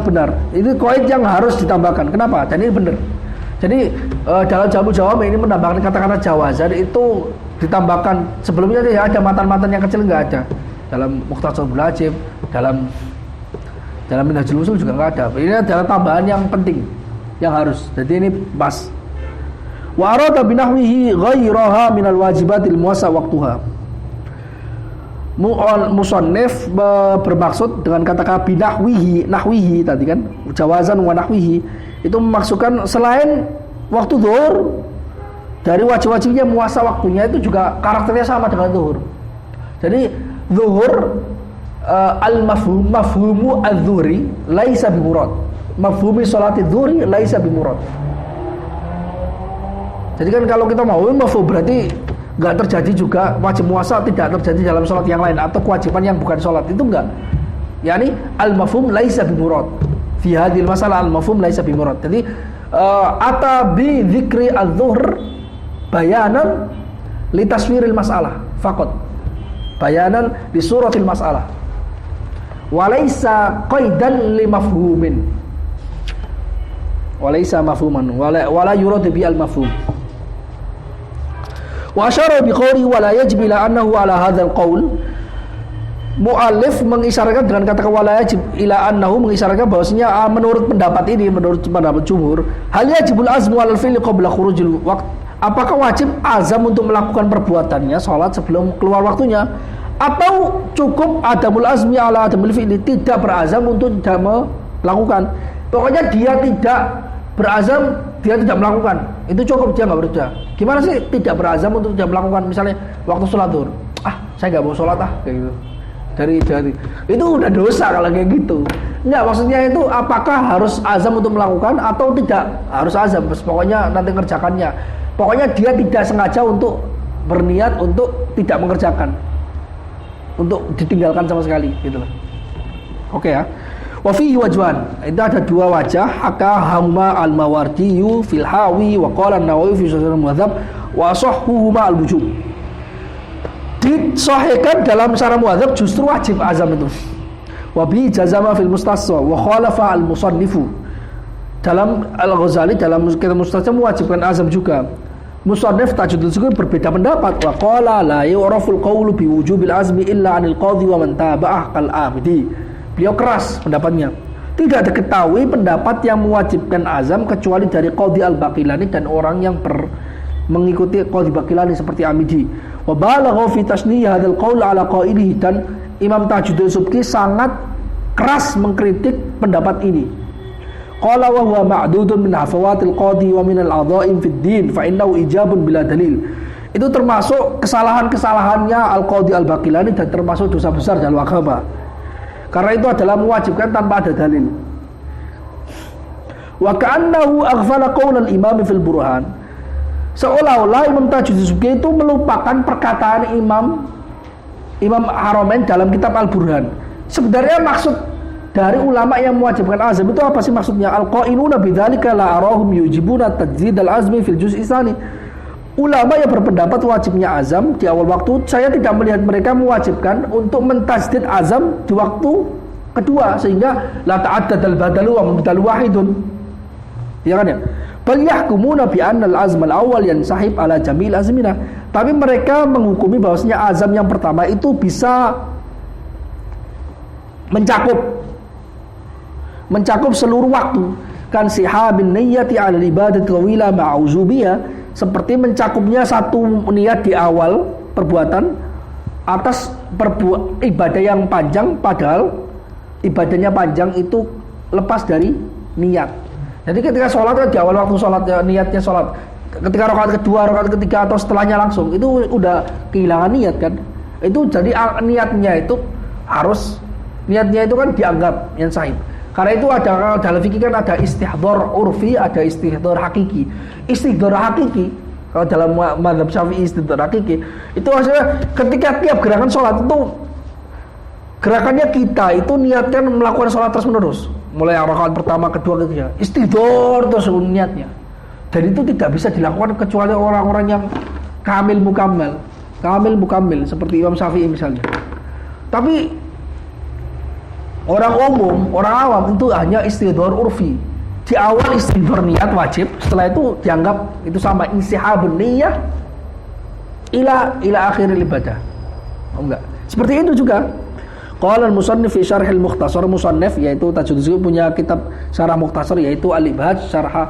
benar. Itu qaid yang harus ditambahkan. Kenapa? Dan ini benar. Jadi dalam Jamul Jawami ini menambahkan kata-kata jawazan itu ditambahkan. Sebelumnya ya ada matan-matan yang kecil, nggak ada. Dalam Mukhtasarul Wajib, dalam Minhajul Usul juga nggak ada. Ini adalah tambahan yang penting, yang harus. Jadi ini pas. Wa arada binahwihi ghairaha minal wajibatil muwassa waqtuha. Musannif bermaksud dengan kata-kata nahwihi tadi kan, jawazan wa nahwihi, itu memaksudkan selain waktu zuhur, dari wajib-wajibnya muasa waktunya itu juga karakternya sama dengan zuhur. Jadi zuhur mafhumu adz-zuhri laisa bimurad. Mafhumi sholati dzuhri laisa bimurad. Jadi kan kalau kita mau mafhum berarti enggak terjadi juga wajib muasa, tidak terjadi dalam sholat yang lain atau kewajiban yang bukan sholat, itu enggak. Yani al-mafhum laisa bimurad. Fi hadhil masalah al-mafhum laisa bimurad. Jadi ata bi dzikri adz-dzuhr bayanan li taswiril mas'alah faqat. Bayanan li suratil mas'alah. Wa laisa qaidan li mafhumin. Wa laisa mafhuman wala yurad bi al-mafhum. Wa asyara bi qawli wa la yajib ila annahu ala hadzal qaul. Mu'allif mengisyaratkan dengan kata wala yajib ila annahu, mengisyaratkan bahwasanya menurut pendapat ini, menurut pendapat jumhur, hal yajibul azmu alal fi'li qabla khurujil waqt. Apakah wajib azam untuk melakukan perbuatannya salat sebelum keluar waktunya, atau cukup adamul azmi ala adamul fi'li, tidak berazam untuk tidak melakukan. Pokoknya dia tidak berazam, dia tidak melakukan, itu cukup, dia nggak berusaha. Gimana sih tidak berazam untuk tidak melakukan? Misalnya waktu sholat zuhur, saya nggak mau sholat kayak gitu. Dari itu udah dosa kalau kayak gitu. Enggak, maksudnya itu apakah harus azam untuk melakukan atau tidak harus azam, pokoknya nanti mengerjakannya. Pokoknya dia tidak sengaja untuk berniat untuk tidak mengerjakan, untuk ditinggalkan sama sekali gitu loh. Oke ya. Wa fihi wajhan. Itu ada 2 wajah. Haka huma al-Mawardi fil Hawi wa qala an-Nawawi fi Sharh al-Muhadzab wa sahhuhuma al-wujub. Disahihkan dalam Syarah Muhadzab justru wajib azam itu. Wa bi jazama fil Mustasfa wa khalafa al-musannifu. Dalam Al-Ghazali dalam kitab Mustasfa mewajibkan azam juga. Musannif Tajudul Syukur berbeda pendapat. Wa qala la yu'raful qawlu bi wujubil azmi illa 'anil qadhi wa man taba'ah kal amidi. Beliau keras pendapatnya. Tidak diketahui pendapat yang mewajibkan azam kecuali dari Qadhi Al-Baqilani dan orang yang mengikuti Qadhi Baqilani seperti Amidi. Wa balagha fi tasniy hadzal qaul ala qailihi, dan Imam Tajuddin Subki sangat keras mengkritik pendapat ini. Qala wa huwa ma'dudun min hafawatil qadhi wa min al-'adha'im fid din fa innahu ijabun bila dalil. Itu termasuk kesalahan-kesalahannya Al-Qadhi Al-Baqilani dan termasuk dosa besar dalam agama. Karena itu adalah mewajibkan tanpa ada dalil. Wa ka'annahu aghfala qaul al-imam fil burhan. Seolah-olah Imam Tajuddin Subki itu melupakan perkataan Imam Imam Haramain dalam kitab Al-Burhan. Sebenarnya maksud dari ulama yang mewajibkan azam itu apa sih maksudnya? Al-qailuna bidzalika la arahum yujibuna tajdid al-azmi fil juz'i tsani. Ulama yang berpendapat wajibnya azam di awal waktu, saya tidak melihat mereka mewajibkan untuk mentasdid azam di waktu kedua, sehingga la ta'addad al-badalu wa mubdalu wahidun. Ya kan ya? Bal yahkumuna bi anna al-azm al-awwal yansahib ala jamil azmina. Tapi mereka menghukumi bahwasanya azam yang pertama itu bisa mencakup seluruh waktu, kan sihabin niyyati 'ala al-ibadati tawila ma'uzubiyah, seperti mencakupnya satu niat di awal perbuatan atas ibadah yang panjang, padahal ibadahnya panjang itu lepas dari niat. Jadi ketika sholat di awal waktu sholat ya, niatnya sholat, ketika rakaat kedua, rakaat ketiga atau setelahnya langsung itu udah kehilangan niat kan. Itu jadi niatnya itu harus, niatnya itu kan dianggap yang sahih. Karena itu ada dalam fikih kan ada istihdhar urfi, ada istihdhar hakiki. Istihdhar hakiki kalau dalam mazhab Syafi'i istihdhar hakiki itu maksudnya ketika tiap gerakan sholat itu gerakannya kita itu niatkan melakukan sholat terus menerus, mulai rakaat pertama, kedua, ketiga, istihdhar terus niatnya. Dan itu tidak bisa dilakukan kecuali orang-orang yang kamil mukammil seperti Imam Syafi'i misalnya. Tapi orang umum, orang awam itu hanya istihdhar urfi. Di awal istihdhar niat wajib, setelah itu dianggap itu sama insihabun niyyah ila akhiril ibadah. Oh enggak. Seperti itu juga. Qala al-musannif fi syarh al-mukhtasar, musannif yaitu Tajuddin punya kitab syarah mukhtasar yaitu Al-Ibhaj syarah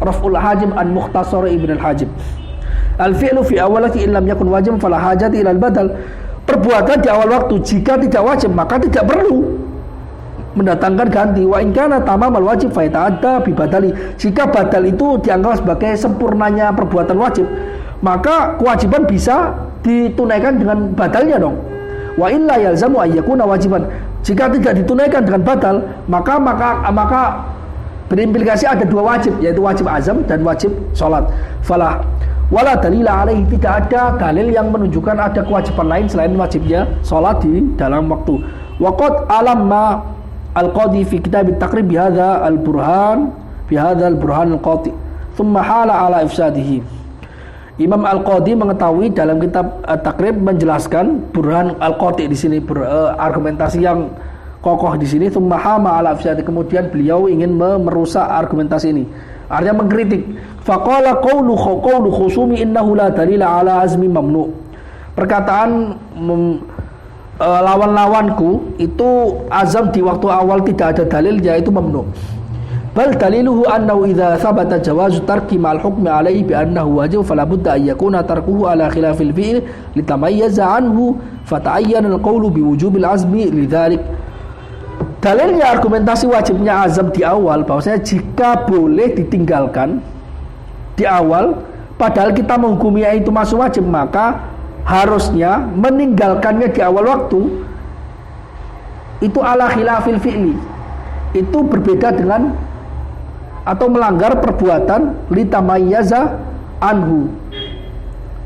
Raf'ul Hajim an Mukhtasar Ibn al-Hajib. Al-fi'lu fi awalati in lam yakun wajib fala hajati ila al-badal. Perbuatan di awal waktu jika tidak wajib maka tidak perlu mendatangkan ganti. Wa in kana tamamal wajib fa yata'adda bi badali. Jika badal itu dianggap sebagai sempurnanya perbuatan wajib, maka kewajiban bisa ditunaikan dengan badalnya dong. Wa illa yalzamu ayyakuna wajiban. Jika tidak ditunaikan dengan badal, maka berimplikasi ada dua wajib, yaitu wajib azam dan wajib sholat. Falah wala dalila alaihi, tidak ada dalil yang menunjukkan ada kewajiban lain selain wajibnya sholat di dalam waktu. Waqad alamma al-qadi fi kitab at-taqrib bihadza al-burhan al-qati thumma hala ala ifsadihi. Imam Al-Qadi mengetahui dalam kitab at-taqrib menjelaskan burhan al-qati di sini, argumentasi yang kokoh di sini, thumma hama ala ifsadihi, kemudian beliau ingin merusak argumentasi ini. Artinya mengkritik. Faqala qawlu khusumi innahu la dalila ala azmi mamnu. Perkataan lawan-lawanku itu azam di waktu awal tidak ada dalil, yaitu mamnu. Bal daliluhu annahu idza thabata jawazu tarki ma'al hukmi alaihi bi annahu wajib fala budda an yakuna tarkuhu ala khilafil fi'l litamayyaza anhu fata'ayyana al-qawlu bi wujubil azmi lidzalik. Dalilnya argumentasi wajibnya azam di awal bahwasanya jika boleh ditinggalkan di awal padahal kita menghukumnya itu masuk wajib, maka harusnya meninggalkannya di awal waktu itu ala khilafil fi'li, itu berbeda dengan atau melanggar perbuatan litamayyaza anhu,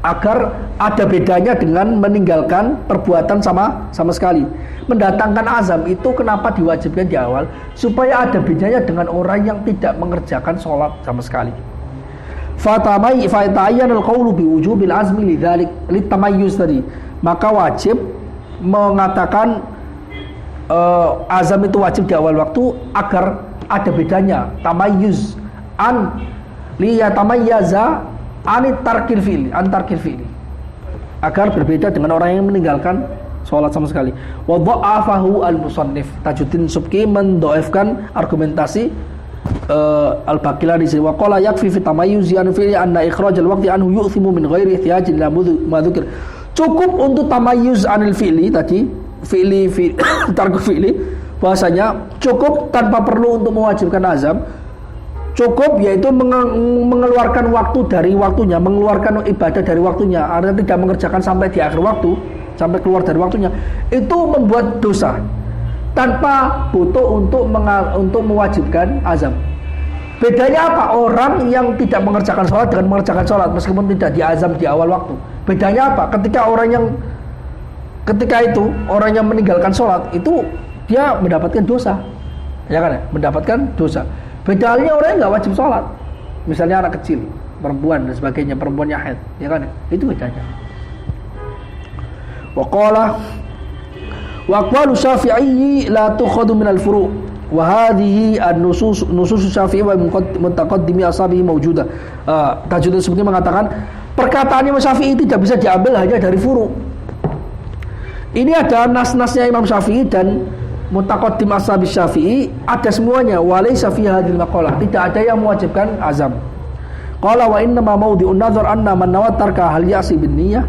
agar ada bedanya dengan meninggalkan perbuatan sama sekali. Mendatangkan azam itu kenapa diwajibkan di awal? Supaya ada bedanya dengan orang yang tidak mengerjakan sholat sama sekali. Fata'ayyan al-qawlu biwujubil azmi lidzalik litamayyuz tadi. Maka wajib mengatakan azam itu wajib di awal waktu agar ada bedanya, tamayyuz an liyatamayyaza anit tarkil fi'li, agar berbeda dengan orang yang meninggalkan sholat sama sekali. Wa dha'afahu al-musannif, Tajuddin Subki mendoifkan argumentasi Al-Baqilani. Wa qala yakfi fi tamayyuzi an fi'li anna ikhraj al-waqti anhu yu'thimu min ghairi ihtiyajin ila ma dzukir. Cukup untuk tamayyuz anil fi'li tadi, tarku fi'li, bahasanya cukup tanpa perlu untuk mewajibkan azam. Cukup yaitu mengeluarkan waktu dari waktunya, mengeluarkan ibadah dari waktunya, artinya tidak mengerjakan sampai di akhir waktu, sampai keluar dari waktunya, itu membuat dosa tanpa butuh untuk mewajibkan azam. Bedanya apa? Orang yang tidak mengerjakan sholat dengan mengerjakan sholat meskipun tidak diazam di awal waktu. Bedanya apa? Ketika itu orang yang meninggalkan sholat itu dia mendapatkan dosa, ya kan? Mendapatkan dosa. Bedanya orang yang nggak wajib sholat, misalnya anak kecil, perempuan dan sebagainya, perempuan yang haid, ya kan? Itu bedanya. Waqala wa aqwalu Syafi'i la tukhadu min al-furu' wa hadhihi an-nusus Syafi'i wa mutaqaddimi ashabihi mawjudah. Tajuddin sebetulnya mengatakan perkataan Imam Syafi'i tidak bisa diambil hanya dari furu'. Ini ada nas-nasnya Imam Syafi'i dan mutaqaddim ashabi Syafi'i, ada semuanya. Walaysa fi hadhil maqalah, tidak ada yang mewajibkan azam. Qala wa inna ma mawdi'un nadhar anna man nawat tarka hal ya'si bin niyyah.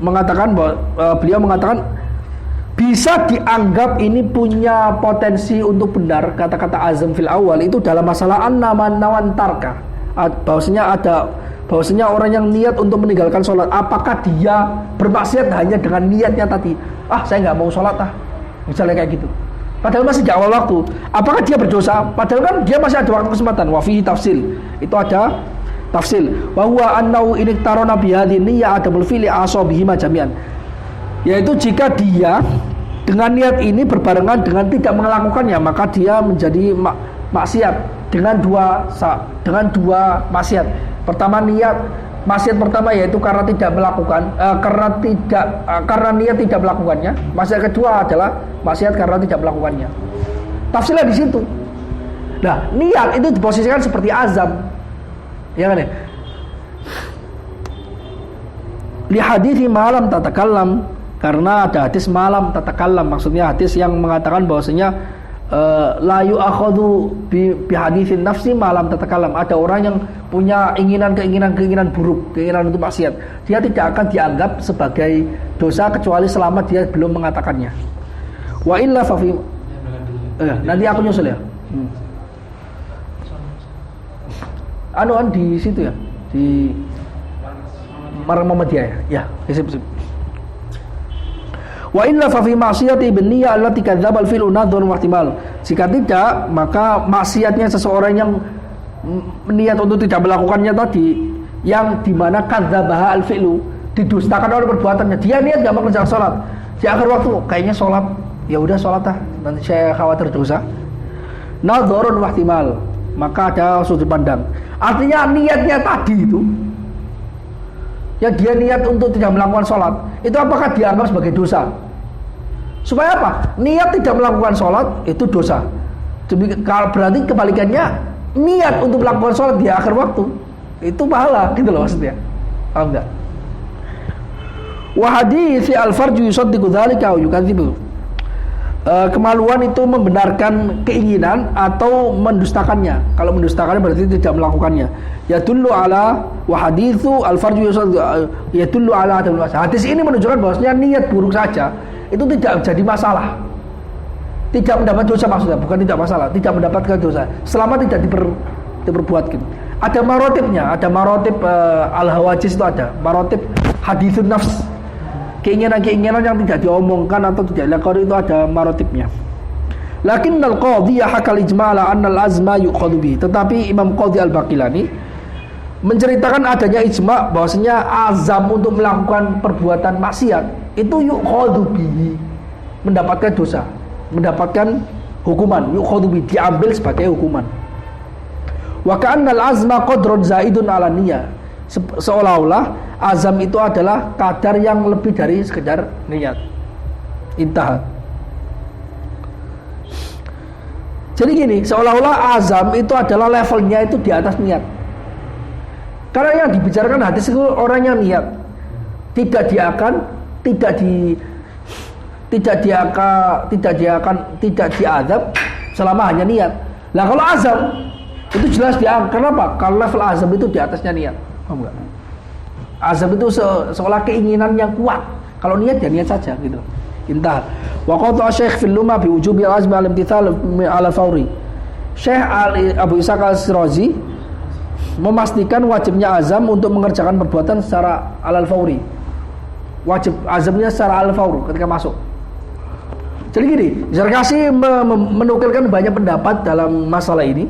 Mengatakan bahwa beliau mengatakan bisa dianggap ini punya potensi untuk benar kata-kata azam fil awal itu dalam masalah anna man nawan tarka, bahwasanya orang yang niat untuk meninggalkan sholat, apakah dia bermaksiat hanya dengan niatnya tadi, saya nggak mau sholat misalnya kayak gitu, padahal masih di awal waktu, apakah dia berdosa? Padahal kan dia masih ada waktu kesempatan. Wa fihi tafsil, itu ada tafsil. Wa huwa annahu in iktarana bi hadhihi niyyah adamul fi'li asabihima jami'an, yaitu jika dia dengan niat ini berbarengan dengan tidak melakukannya, maka dia menjadi maksiat dengan dua maksiat. Pertama, maksiat pertama yaitu karena tidak melakukan, karena niat tidak melakukannya. Maksiat kedua adalah maksiat karena tidak melakukannya. Tafsirnya di situ. Nah, niat itu diposisikan seperti azam, ya kan ya? Li hadithi malam tatakallam, karena ada hadis malam tatakallam, maksudnya hadis yang mengatakan bahwasanya la yu'akhadhu bi haditsin nafsi malam tatakallam. Ada orang yang punya keinginan buruk, keinginan untuk maksiat, dia tidak akan dianggap sebagai dosa kecuali selama dia belum mengatakannya. Wa illa fa fi nanti aku nyusul ya. Di situ ya, di Muhammadiyah ya. Sip. Wa illa fa fi ma'siyati bin niyyah allati kadzdzaba al-fi'lu nadhun wa ihtimal. Jika tidak, maka maksiatnya seseorang yang niat untuk tidak melakukannya tadi, yang dimana kadzabaha al-fi'lu, didustakan oleh perbuatannya. Dia niat enggak mengerjakan salat, di akhir waktu kayaknya salat, ya udah salat nanti saya khawatir dosa. Nadhurun wa ihtimal, maka ada sudut pandang. Artinya niatnya tadi itu, ya dia niat untuk tidak melakukan sholat, itu apakah dianggap sebagai dosa? Supaya apa? Niat tidak melakukan sholat itu dosa. Berarti kebalikannya, niat untuk melakukan sholat di akhir waktu itu pahala, gitu loh maksudnya. Paham enggak? Wa hadits al-farju yusaddiqu dzalika wa yukadzibu. Kemaluan itu membenarkan keinginan atau mendustakannya. Kalau mendustakannya berarti tidak melakukannya. Yadullu ala wa haditsu al-farju yadullu ala adamul masalah. Hadis ini menunjukkan bahwasanya niat buruk saja itu tidak jadi masalah. Tidak mendapat dosa maksudnya, bukan tidak masalah, tidak mendapatkan dosa selama tidak diperbuat gitu. Ada marotibnya, ada marotib al-hawajis itu ada. Marotib haditsun nafs. Keinginan-keinginan yang tidak diomongkan atau tidak dilakukan itu ada marotibnya. Lakinnal qadhi hakal ijma' ala anna al-azma yu'khadhu bihi. Tetapi Imam Qadhi Al-Baqilani menceritakan adanya ijma' bahwasanya azam untuk melakukan perbuatan maksiat itu yu'khadhu bihi, mendapatkan dosa, mendapatkan hukuman. Yu'khadhu bihi, diambil sebagai hukuman. Wa ka'anna al-azma qadrun zaidun 'ala niyyah. Seolah-olah azam itu adalah kadar yang lebih dari sekedar niat. Intah. Jadi gini, seolah-olah azam itu adalah levelnya itu di atas niat. Karena yang dibicarakan hadis itu orang yang niat, tidak diazab selama hanya niat. Lah kalau azam itu jelas diangkat. Kenapa? Kalau level azam itu di atasnya niat. Paham enggak? Azam itu seolah keinginan yang kuat. Kalau niat ya niat saja gitu. Intah. Wa qata Syekh fil Lumah bi wujubi al-azm al-imtithal ala fawri. Syekh Abu Ishaq Al-Shirazi memastikan wajibnya azam untuk mengerjakan perbuatan secara alal fawri. Wajib azamnya secara alal fawr ketika masuk. Jadi gini, Zarkashi menukilkan banyak pendapat dalam masalah ini.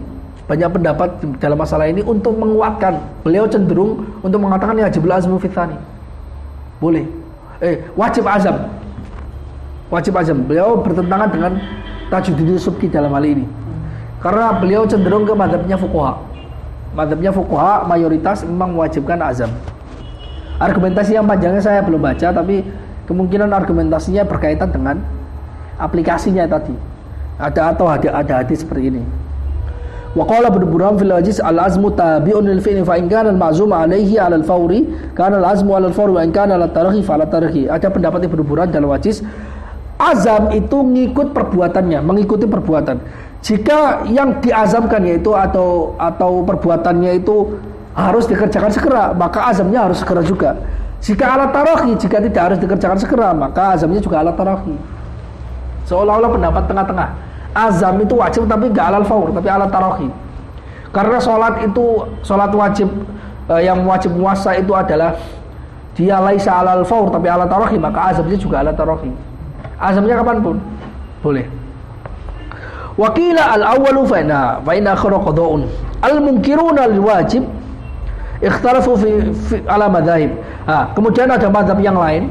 banyak pendapat dalam masalah ini untuk menguatkan. Beliau cenderung untuk mengatakan yajibul azmu fitsani. Boleh. Wajib azam. Wajib azam. Beliau bertentangan dengan Tajuddin Subki dalam hal ini. Karena beliau cenderung ke mazhabnya fuqaha. Mazhabnya fuqaha mayoritas memang mewajibkan azam. Argumentasi yang panjangnya saya belum baca, tapi kemungkinan argumentasinya berkaitan dengan aplikasinya tadi. Ada hadis seperti ini. Wa qala Ibnu Burhan fil wajiz al-azmu tabi'un lil fi'li fa in kana al-ma'zum 'alaihi 'ala al-fawri kana al-azmu 'ala al-fawri wa in kana 'ala at-tarhi fa 'ala at-tarhi. Ada pendapat Ibnu Burhan dalam wajiz, azam itu ngikut perbuatannya, mengikuti perbuatan. Jika yang diazamkan yaitu atau perbuatannya itu harus dikerjakan segera, maka azamnya harus segera juga. Jika ala tarahi, jika tidak harus dikerjakan segera, maka azamnya juga ala tarahi. Seolah-olah pendapat tengah-tengah. Azam itu wajib tapi enggak alal faur, tapi ala tarahi. Karena sholat wajib yang wajib puasa itu adalah dia laisa alal faur tapi ala tarahi, maka azamnya juga ala tarahi. Azamnya kapanpun boleh. Wakila al-awwalu fa inna akhara qada'un. Al-munkiruna lil wajib ikhtalafu fi ala madzhab. Kemudian ada mazhab yang lain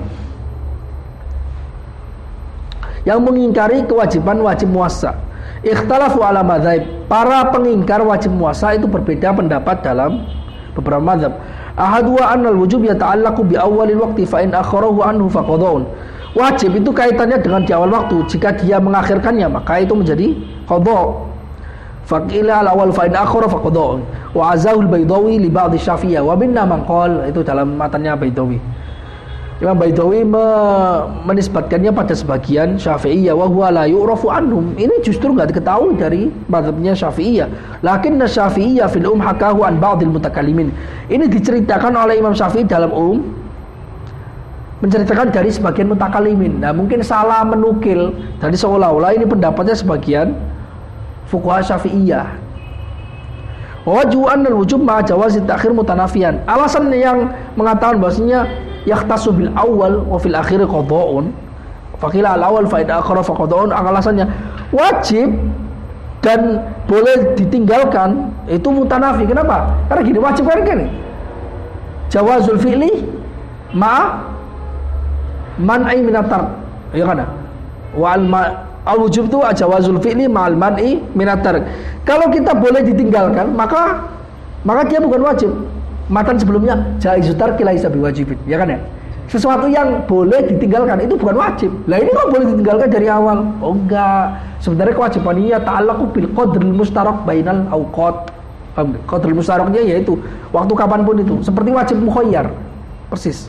yang mengingkari kewajiban wajib puasa. Ikhtalafu ala madzhab. Para pengingkar wajib puasa itu berbeda pendapat dalam beberapa mazhab. Ahadwa annal wujub yata'allaqu bi awwalil waqti fa in akharahu anhu fa qada'un. Wajib itu kaitannya dengan di awal waktu. Jika dia mengakhirkannya, maka itu menjadi qada'. Faqila al-awwal fa in akhara fa qada'un. Wa azahul Baidawi li ba'd Syafi'iyah wa minna man qala, itu dalam matanya Baidawi. Imam Baidawi menisbatkannya pada sebagian Syafi'iyah wa huwa la yu'rafu anhum. Ini justru enggak diketahui dari mazhabnya Syafi'iyah. Lakinna Syafi'iyah fil hakahu an ba'dil mutakallimin. Ini diceritakan oleh Imam Syafi'i dalam menceritakan dari sebagian mutakalimin. Nah, mungkin salah menukil dari seolah-olah ini pendapatnya sebagian fuqaha Syafi'iyah. Wajhu annal wujub ma'a jawazi ta'khir mutanafiyan. Alasan yang mengatakan bahwasanya yahtasu bil awal wa fil akhir qada'un. Faqila al awal fa idza akhara fa qada'un. Alasannya wajib dan boleh ditinggalkan itu mutanafi. Kenapa? Karena gini, wajib kan ini jawazul fi'li ma'a man'i minatar, ya kan? Wa al-wujub itu jawazul fi'li ma'al man'i minatar. Kalau kita boleh ditinggalkan, maka dia bukan wajib. Matan sebelumnya jaizut tarki laisa biwajibin, ya kan ya? Sesuatu yang boleh ditinggalkan itu bukan wajib. Lah ini kok boleh ditinggalkan dari awal? Oh enggak. Sebenarnya kewajibannya ta'allaqu bil qadril mustarak bainal awqat. Qadril mustaraknya yaitu waktu kapanpun itu. Seperti wajib mukhayyar. Persis.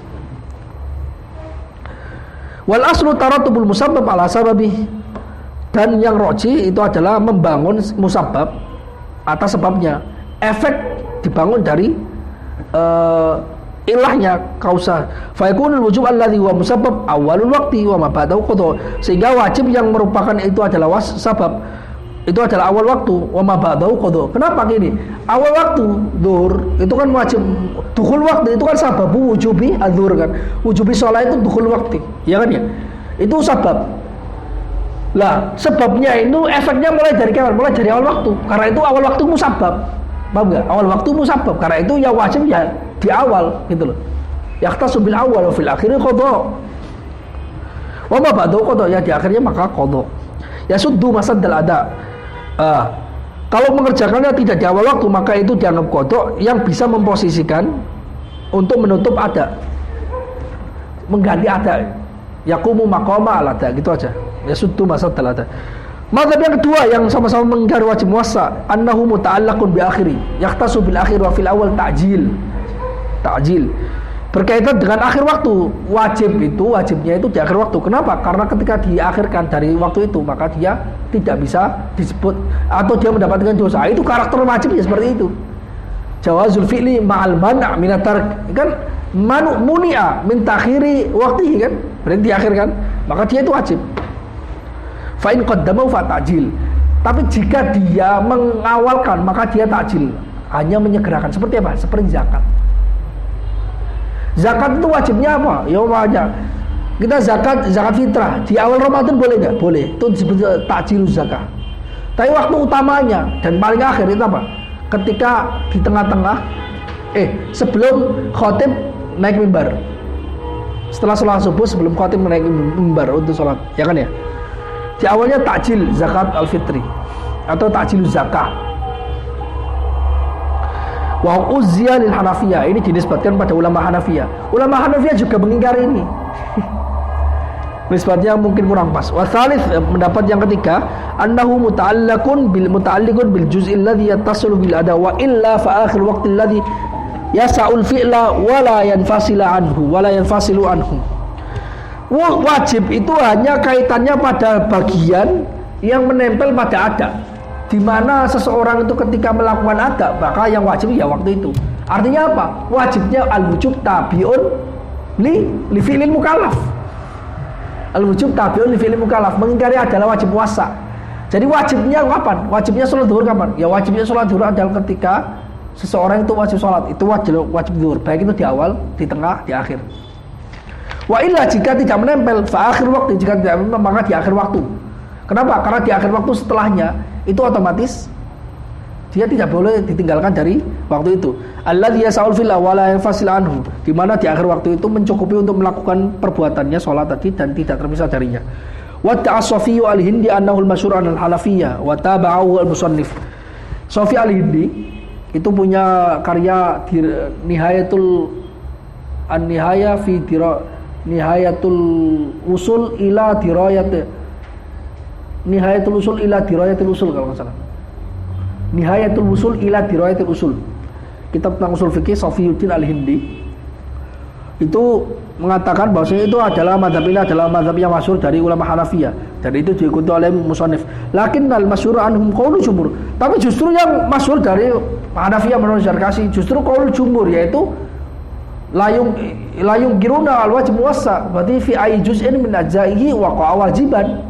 Wal aslu taratubul musabbab ala sababih. Dan yang roji itu adalah membangun musabbab atas sebabnya. Efek dibangun dari ilahnya, kausa. Fa yakunul wujub alladhi huwa musabbab awalul waqti wa ma ba'dahu qada. Sehingga wajib yang merupakan itu adalah sabab, itu adalah awal waktu, wa ma ba'dahu qada. Kenapa gini? Awal waktu zuhur itu kan wajib, dukhul waktu itu kan sabab wujubi adzhur kan. Wujubi shalah itu dukhul waktu, ya kan ya? Itu sabab. Lah, sebabnya itu efeknya mulai dari kapan? Mulai dari awal waktu. Karena itu awal waktu musabab. Paham enggak? Awal waktu musabab. Karena itu ya wajib ya di awal gitu loh. Yahtasu bil awal wa fil akhir qada. Wa ma ba'dahu qada, ya di akhirnya maka qada. Ya suddu masaddal ada. Kalau mengerjakannya tidak di awal waktu, maka itu dianggap qada yang bisa memposisikan untuk menutup ada. Mengganti ada. Yaqumu maqama al ada, gitu aja. Ya suddu masaddal ada. Mazhab yang kedua yang sama-sama mengingkari wajib puasa, annahu muta'allaqun bi akhiri, yahtasu bil akhir wa fil awal ta'jil. Ta'jil. Berkaitan dengan akhir waktu. Wajibnya itu di akhir waktu. Kenapa? Karena ketika diakhirkan dari waktu itu, maka dia tidak bisa disebut atau dia mendapatkan dosa. Itu karakter wajibnya seperti itu. Jawazul fi'li ma'al man' min at-tark. Kan muni'a min takhiri waqtihi kan? Berarti diakhirkan, maka dia itu wajib. Fa in qaddamahu fa ta'jil. Tapi jika dia mengawalkan, maka dia ta'jil, hanya menyegerakan. Seperti apa? Seperti zakat. Zakat itu wajibnya apa? Ya aja. Kita zakat fitrah di awal Ramadan boleh nggak? Boleh. Itu disebut ta'jiluz zakah. Tapi waktu utamanya dan paling akhir itu apa? Ketika di tengah-tengah sebelum khatib naik mimbar. Setelah sholat subuh sebelum khatib naik mimbar untuk sholat, ya kan ya? Di awalnya takjil zakat al-fitri atau takjil zakah. Wa uzziya lil Hanafiyah, ini dinisbatkan pada ulama Hanafiyah. Ulama Hanafiyah juga mengingkari ini. Nisbatnya mungkin kurang pas. Wa tsalits, pendapat yang ketiga, annahu muta'alliqun bil juz'il ladzi yattasilu bil ada wa illa fa akhir waqti alladzi yasa'ul fi'la wa la yanfasilu anhu. Wajib itu hanya kaitannya pada bagian yang menempel pada ada. Di mana seseorang itu ketika melakukan ada, maka yang wajib ya waktu itu. Artinya apa? Wajibnya al-wujub tabi'un li fi'lil mukallaf. Al-wujub tabi'un li fi'lil mukallaf, mengingkari adalah wajib puasa. Jadi wajibnya kapan? Wajibnya sholat zuhur kapan? Ya wajibnya sholat zuhur adalah ketika seseorang itu wajib sholat, itu wajib zuhur, baik itu di awal, di tengah, di akhir. Wa illa, jika tidak menempel, fa akhir waktu, jika tidak menempel maka di akhir waktu. Kenapa? Karena di akhir waktu setelahnya itu otomatis dia tidak boleh ditinggalkan dari waktu itu. Alladzi yas'ul fil wa la yanfasil anhu, di mana di akhir waktu itu mencukupi untuk melakukan perbuatannya sholat tadi dan tidak terpisah darinya. Wa ta'assafiyu al-Hindi annahu al-masyhur an al-Hanafiyyah wa taba'ahu al-musannif. Sofi al-Hindi itu punya karya Nihayatul Usul ila Dirayatil Usul kalau nggak salah. Nihayatul Usul ila Dirayatil Usul. Kitab tentang usul fikih Safiyuddin Al-Hindi itu mengatakan bahwasanya itu adalah mazhab ini adalah mazhab yang masyhur dari ulama Hanafiyah dan itu diikuti oleh musannif. Lakin al-masyhur anhum qaulu jumhur. Tapi justru yang masyhur dari Hanafiyah menurut Zarkasi justru qaulu jumhur, yaitu layung giruna al-wajib muwassa, berarti fi ayyi juz'in min ajza'ihi waqa'a wajiban.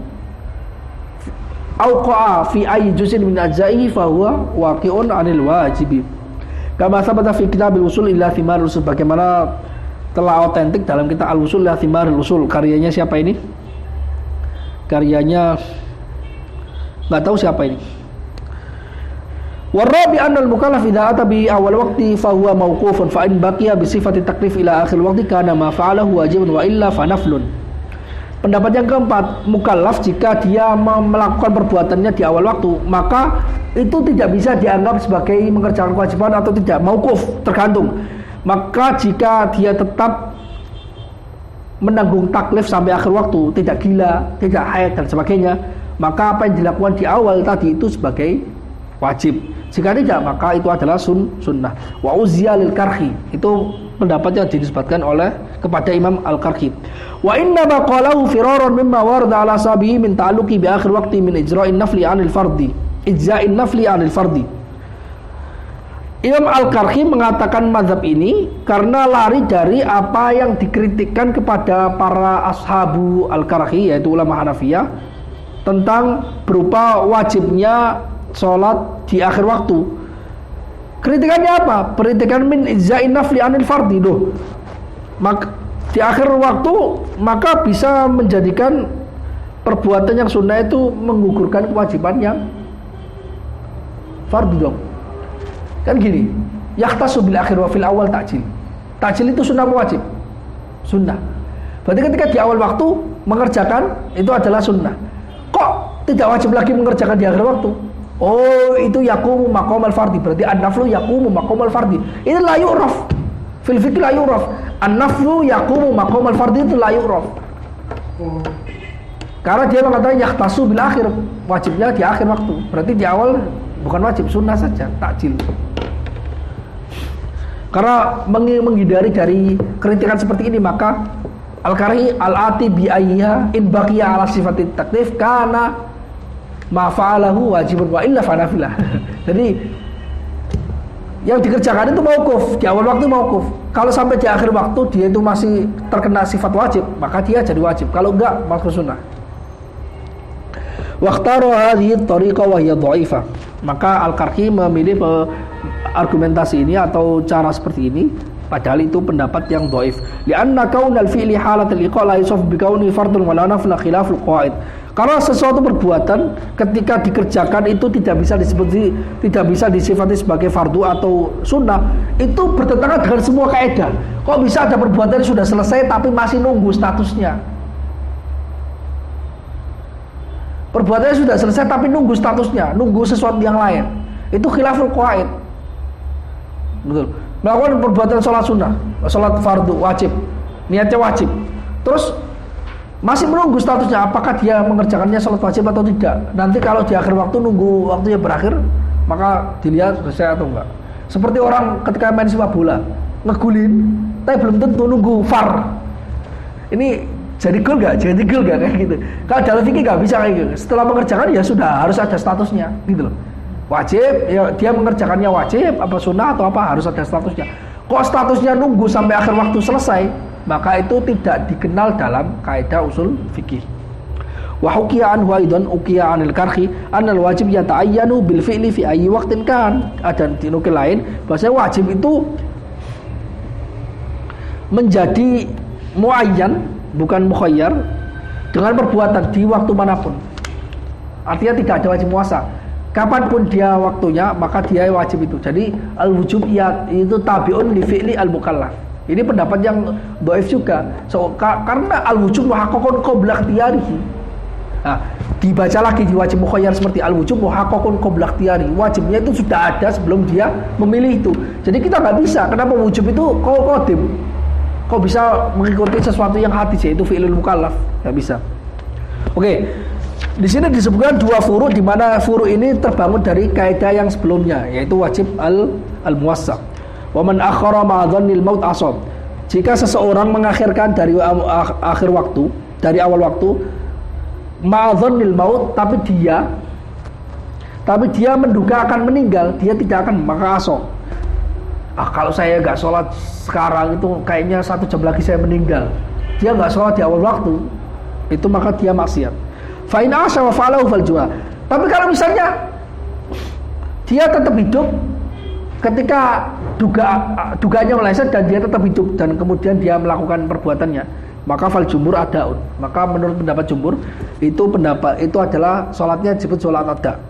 Auqa'a fi ayyi juz'in min ajza'ihi fa huwa waqi'un 'anil wajibi. Kama sabata fi kitabil usul ila thimarul usul, bagaimana telah autentik dalam kitab al-usul ila thimarul usul. Karyanya siapa ini? Karyanya enggak tahu siapa ini. Warabi anal mukallaf idza ata bi awal waqti fa huwa mauqufun fa in baqiya bi sifati taklif ila akhir waqti kana ma fa'alahu wajibun wa illa fa naflun. Pendapat yang keempat, mukallaf jika dia melakukan perbuatannya di awal waktu, maka itu tidak bisa dianggap sebagai mengerjakan kewajiban atau tidak, mauquf, tergantung. Maka jika dia tetap menanggung taklif sampai akhir waktu, tidak gila, tidak haid dan sebagainya, maka apa yang dilakukan di awal tadi itu sebagai wajib. Jika tidak, maka itu adalah sunnah. Wa uzziya lil Karhi, itu pendapat yang dinisbatkan oleh kepada Imam Al-Karhi. Wa inna ma qalahu firaran mimma warada ala sabihi min ta'alluqi bi akhir waqti min ijra'in nafli 'anil fardi. Imam Al-Karhi mengatakan mazhab ini karena lari dari apa yang dikritikkan kepada para ashabu Al-Karhi, yaitu ulama Hanafiyah, tentang berupa wajibnya sholat di akhir waktu. Kritikannya apa? Kritikan min ijza'in nafli 'anil fardi. Maka di akhir waktu maka bisa menjadikan perbuatan yang sunnah itu menggugurkan kewajiban yang fardu dong. Kan gini, yahtasu bil akhir wa fil awal ta'jil. Ta'jil itu sunnah wajib? Sunnah. Berarti ketika di awal waktu mengerjakan itu adalah sunnah. Kok tidak wajib lagi mengerjakan di akhir waktu? Oh, itu yaqumu maqamal fardi. Berarti an-naflu yaqumu maqamal fardi. Ini la yu'raf. Fil fiqh la yu'raf. An-naflu yaqumu maqamal fardi itu la yu'raf. Karena dia mengatakan yahtasu bil akhir, wajibnya di akhir waktu. Berarti di awal bukan wajib, sunnah saja, takjil. Karena menghindari dari kritikan seperti ini, maka Al-Karhi al-ati bi ayya in baqiya ala sifatit taklif kana ma fa'alahu wajibun wa illa fanafilah. Jadi yang dikerjakan itu mauquf, di awal waktu mauquf. Kalau sampai di akhir waktu dia itu masih terkena sifat wajib, maka dia jadi wajib. Kalau enggak, maka sunnah. Waqtaru hadhihi tariqah wa hiya dha'ifah. Maka Al-Karhi memilih argumentasi ini atau cara seperti ini, Padahal itu pendapat yang dhaif. Li'anna kaunal fi'li halatul iqa la yusaf bi kauni fardun wa la nafla khilaful qawaid. Karena sesuatu perbuatan ketika dikerjakan itu tidak bisa disifati sebagai fardu atau sunnah, itu bertentangan dengan semua kaidah. Kok bisa ada perbuatan yang sudah selesai tapi masih nunggu statusnya? Perbuatannya sudah selesai tapi nunggu statusnya, nunggu sesuatu yang lain. Itu khilaful qawaid. Betul. Melakukan perbuatan sholat sunnah, sholat fardu wajib, niatnya wajib. Terus masih menunggu statusnya, apakah dia mengerjakannya sholat wajib atau tidak. Nanti kalau di akhir waktu nunggu waktunya berakhir, maka dilihat selesai atau enggak. Seperti orang ketika main sepak bola, ngegulin, tapi belum tentu nunggu VAR. Ini jadi gol gak? Jadi gol gak? Kayak gitu. Kalau dalam fikih gak bisa kayak gitu. Setelah mengerjakan ya sudah harus ada statusnya, gitu loh. Wajib, ya dia mengerjakannya wajib, apa sunnah atau apa harus ada statusnya. Kok statusnya nunggu sampai akhir waktu selesai, maka itu tidak dikenal dalam kaidah usul fikih. Wa hukiya anhu aidan ukiya anil karhi anal wajib yata'ayyanu bil fi'li fi ayyi waqtin kan. Ada dinukil lain bahwasanya wajib itu menjadi muayyan, bukan mukhayyar, dengan perbuatan di waktu manapun. Artinya tidak ada wajib puasa. Kapanpun dia waktunya, maka dia wajib itu. Jadi al-wujub itu tabi'un li fi'li al-mukallaf. Ini pendapat yang dhaif juga. Karena al-wujub muhaqqaqun qabla ikhtiyarihi. Nah, dibaca lagi di wajib mukhayyar seperti al-wujub muhaqqaqun qabla ikhtiyari. Wajibnya itu sudah ada sebelum dia memilih itu. Jadi kita nggak bisa. Kenapa wujub itu qadim? Kok bisa mengikuti sesuatu yang hadis, yaitu fi'lul mukallaf? Nggak bisa. Oke. Di sini disebutkan dua furu, di mana furu ini terbangun dari kaidah yang sebelumnya, yaitu wajib al-muwassaq. Wa man akhara ma dhannil maut asab. Jika seseorang mengakhirkan dari akhir waktu, dari awal waktu, ma dhannil maut, tapi dia menduga akan meninggal, dia tidak akan, maka asab. Kalau saya nggak sholat sekarang itu kayaknya 1 jam lagi saya meninggal. Dia nggak sholat di awal waktu, itu maka dia maksiat. Fa'in asya wa fa'alahu fal jua. Tapi kalau misalnya dia tetap hidup ketika dugaannya meleset dan dia tetap hidup dan kemudian dia melakukan perbuatannya, maka fal jumhur adaun. Maka menurut pendapat jumhur itu adalah sholatnya disebut sholat ada.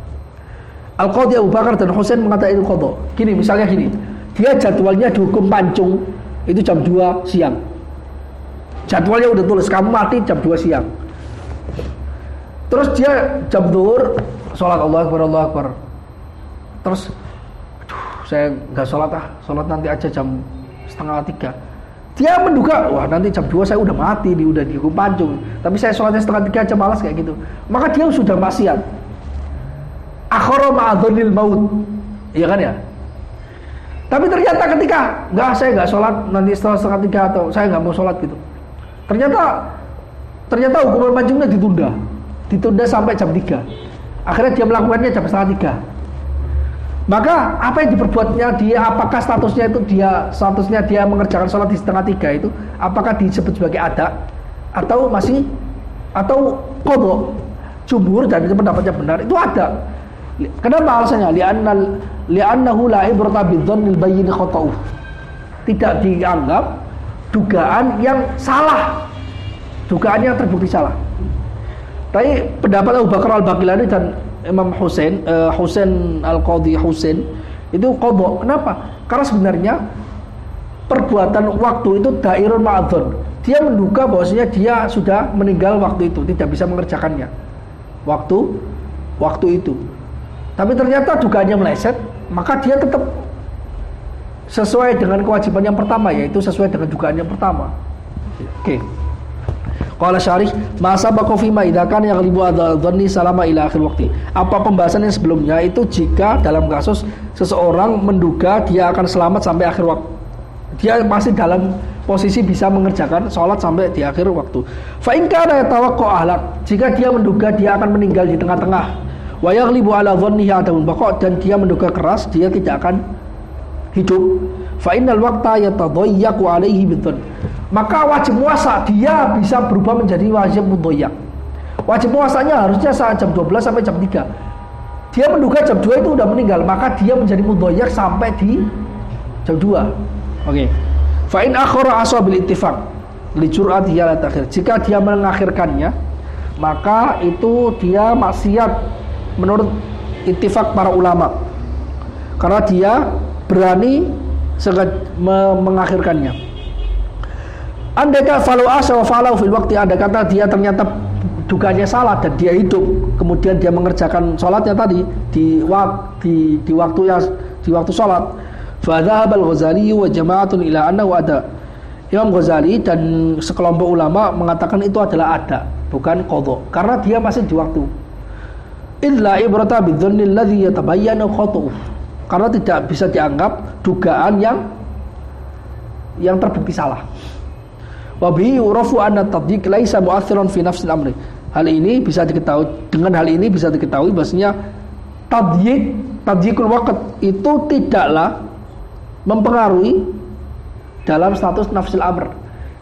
Al-Qadhi Abu Bakar dan Husain mengatakan itu qadha. Gini, misalnya gini, dia jadwalnya dihukum pancung itu jam 2 siang. Jadwalnya udah tulis, kamu mati jam 2 siang. Terus dia jam zuhur sholat Allah Akbar. Terus saya nggak sholat nanti aja jam 2:30. Dia menduga, wah nanti jam 2 saya udah mati, udah dihukum pancung. Tapi saya sholatnya 2:30 aja malas kayak gitu. Maka dia sudah maksiat. Akhara ma'adhonil maut, iya kan ya? Tapi ternyata ketika saya nggak sholat nanti setelah 2:30 atau saya nggak mau sholat gitu. Ternyata hukuman pancungnya ditunda sampai jam 3. Akhirnya dia melakukannya jam 2:30. Maka apa yang diperbuatnya dia, apakah statusnya dia mengerjakan sholat di 2:30 itu, apakah disebut sebagai ada atau qadha? Jumhur dan itu pendapatnya benar, itu ada. Kenapa alasannya? Li'annahu la ibrata bidzannil bayyin khata'u. Tidak dianggap dugaan yang salah, dugaan yang terbukti salah. Tapi pendapat Abu Bakar al-Baqilani dan Imam Husain al-Qadhi Husain itu qadha. Kenapa? Karena sebenarnya perbuatan waktu itu dairun ma'adzon. Dia menduga bahwasanya dia sudah meninggal waktu itu, tidak bisa mengerjakannya waktu itu. Tapi ternyata dugaannya meleset, maka dia tetap sesuai dengan kewajiban yang pertama, yaitu sesuai dengan dugaan yang pertama. Oke. Qala syarih, ma sabaqa fi ma idza kana yaghlibu adh-dhanni salama ila akhir waqti. Apa pembahasan yang sebelumnya itu jika dalam kasus seseorang menduga dia akan selamat sampai akhir waktu. Dia masih dalam posisi bisa mengerjakan sholat sampai di akhir waktu. Fa in kana yatawaqqa'u ahlak, jika dia menduga dia akan meninggal di tengah-tengah, wa yaghlibu ala dhannihi adamun baqa, dan dia menduga keras dia tidak akan hidup, fa innal waqta yatadayyaqu alaihi bidzann, maka wajib puasa dia bisa berubah menjadi wajib mudayyak. Wajib puasanya harusnya saat jam 12 sampai jam 3. Dia menduga jam 2 itu udah meninggal, maka dia menjadi mudayyak sampai di jam 2. Oke. Fa in akhara aswa bil ittifaq li jur'ati la takhir. Jika dia mengakhirkannya, maka itu dia maksiat menurut ittifaq para ulama. Karena dia berani mengakhirkannya. Andaikan falau asa wa falau fil waqti, andai kata dia ternyata dugaannya salah dan dia hidup, kemudian dia mengerjakan sholatnya tadi di waktu sholat. Fa dzahaba al-Ghazali wa jama'atun ila annahu ada. Imam Ghazali dan sekelompok ulama mengatakan itu adalah ada, bukan qadha, karena dia masih di waktu. Illa ibrata bidzanni alladhi yatabayyanu khatu'u. Karena tidak bisa dianggap dugaan yang terbukti salah. Wa bihi yurafu anna tadyiq laisa mu'athiran fi nafsil amri. Hal ini bisa diketahui, dengan hal ini bisa diketahui bahwasanya tadyiqul waqt itu tidaklah mempengaruhi dalam status nafsil amr.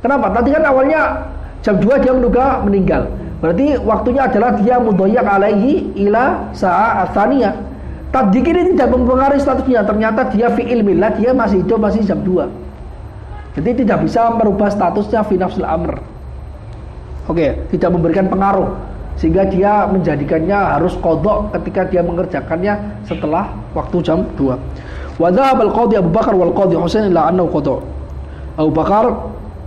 Kenapa? Tadi kan awalnya jam 2 dia menduga meninggal. Berarti waktunya adalah dia mudhayyak alaihi ila sa'a tsaniyah. Tadyiq ini tidak mempengaruhi statusnya. Ternyata dia fi ilmillah, dia masih hidup, masih jam 2. Jadi tidak bisa merubah statusnya fi nafsil amr. Oke, tidak memberikan pengaruh sehingga dia menjadikannya harus qadha ketika dia mengerjakannya setelah waktu jam 2. Wa dzahaba al-qadhi Abu Bakar wal qadhi Husain ila annahu qadha.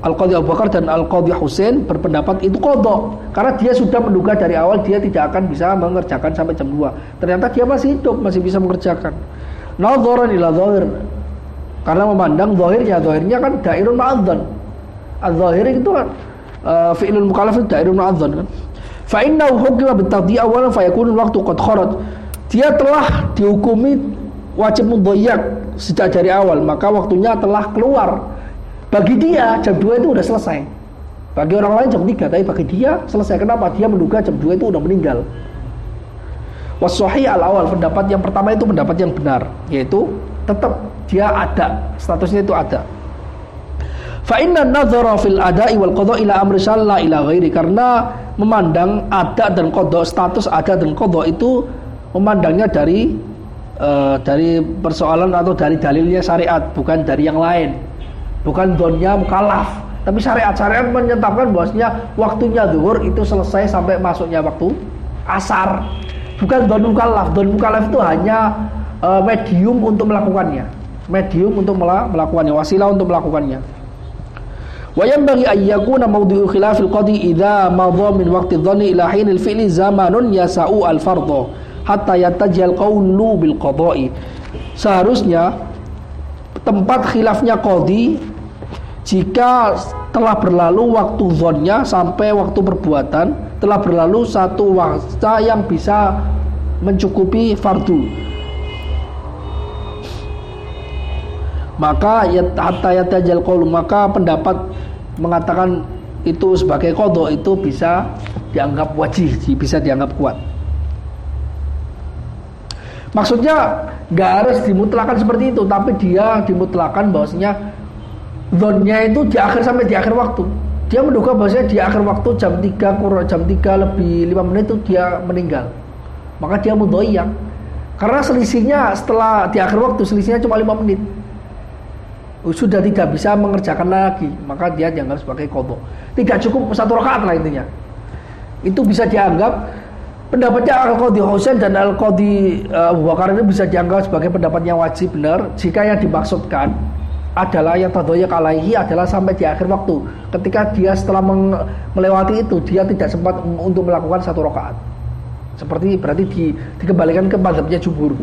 Al-Qadhi Abu Bakar dan Al-Qadhi Husain berpendapat itu qadha karena dia sudah menduga dari awal dia tidak akan bisa mengerjakan sampai jam 2. Ternyata dia masih hidup, masih bisa mengerjakan. Nadharan ila dhahir, karena memandang zahirnya kan dairun ma'adzan. Az-zahir itu kan fi'lul mukallaf itu dairun ma'adzan kan. Fa innahu hukima bitaqdi awalan fa yakunu waqtu qad kharaj. Dia telah dihukumi wajib mudhayyak sejak dari awal, maka waktunya telah keluar. Bagi dia jam 2 itu udah selesai. Bagi orang lain jam 3, tapi bagi dia selesai. Kenapa? Dia menduga jam 2 itu udah meninggal. Was-sahih al-awal, pendapat yang pertama itu pendapat yang benar, yaitu tetap dia ada, statusnya itu ada. Fa inna an-nadhara fil ada'i wal qada' ila amri syalla ila ghairi, karena memandang ada dan qada, status ada dan qada itu memandangnya dari persoalan atau dari dalilnya syariat, bukan dari yang lain. Bukan dzonnya mukallaf, tapi syariat menyetapkan bahwasanya waktunya zuhur itu selesai sampai masuknya waktu asar. Bukan dzon mukallaf. Dzon mukallaf itu hanya medium untuk melakukannya. Wasilah untuk melakukannya. Wa yanbaghi an yakuna mawdu'u khilafil qadi idza madha min waqti dhanni ila hinil fi'li zamanun yasa'u al-fardhu hatta yatajal qawlu bil qada'i. Seharusnya tempat khilafnya qadi jika telah berlalu waktu dzonnya sampai waktu perbuatan, telah berlalu satu waktu yang bisa mencukupi fardu. Maka hatta yatajal qaulu, maka pendapat mengatakan itu sebagai qadha itu bisa dianggap wajib, bisa dianggap kuat. Maksudnya nggak harus dimutlakan seperti itu, tapi dia dimutlakan bahwasanya zonnya itu di akhir sampai di akhir waktu. Dia menduga bahwasanya di akhir waktu jam 3 lebih 5 menit itu dia meninggal. Maka dia mudhayyak. Karena selisihnya setelah di akhir waktu selisihnya cuma 5 menit. Sudah tidak bisa mengerjakan lagi, maka dia dianggap sebagai qadha. Tidak cukup 1 rakaat lah intinya. Itu bisa dianggap pendapatnya Al-Qadhi Husain dan Al-Qadhi Abu Bakar ini bisa dianggap sebagai pendapatnya wajib benar jika yang dimaksudkan adalah yang tadhayyak alaihi adalah sampai di akhir waktu. Ketika dia setelah melewati itu dia tidak sempat untuk melakukan 1 rakaat. Seperti berarti dikembalikan ke mazhabnya jumhur.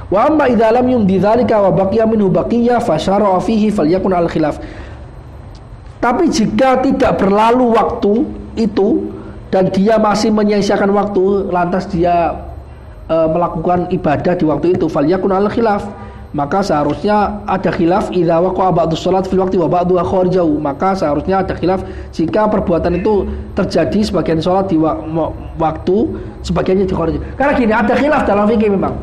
Wa amma idza lam yumdi dzalika wa baqiya minhu baqiyya fa syara'a fihi falyakun al-khilaf. Tapi jika tidak berlalu waktu itu dan dia masih menyia-nyiakan waktu, lantas dia melakukan ibadah di waktu itu, falyakun al-khilaf, maka seharusnya ada khilaf idza waqa'a ba'du shalat fil waqti wa ba'du kharijahu, maka seharusnya ada khilaf jika perbuatan itu terjadi sebagian salat di waktu, sebagiannya di kharij. Karena gini, ada khilaf dalam fikih memang.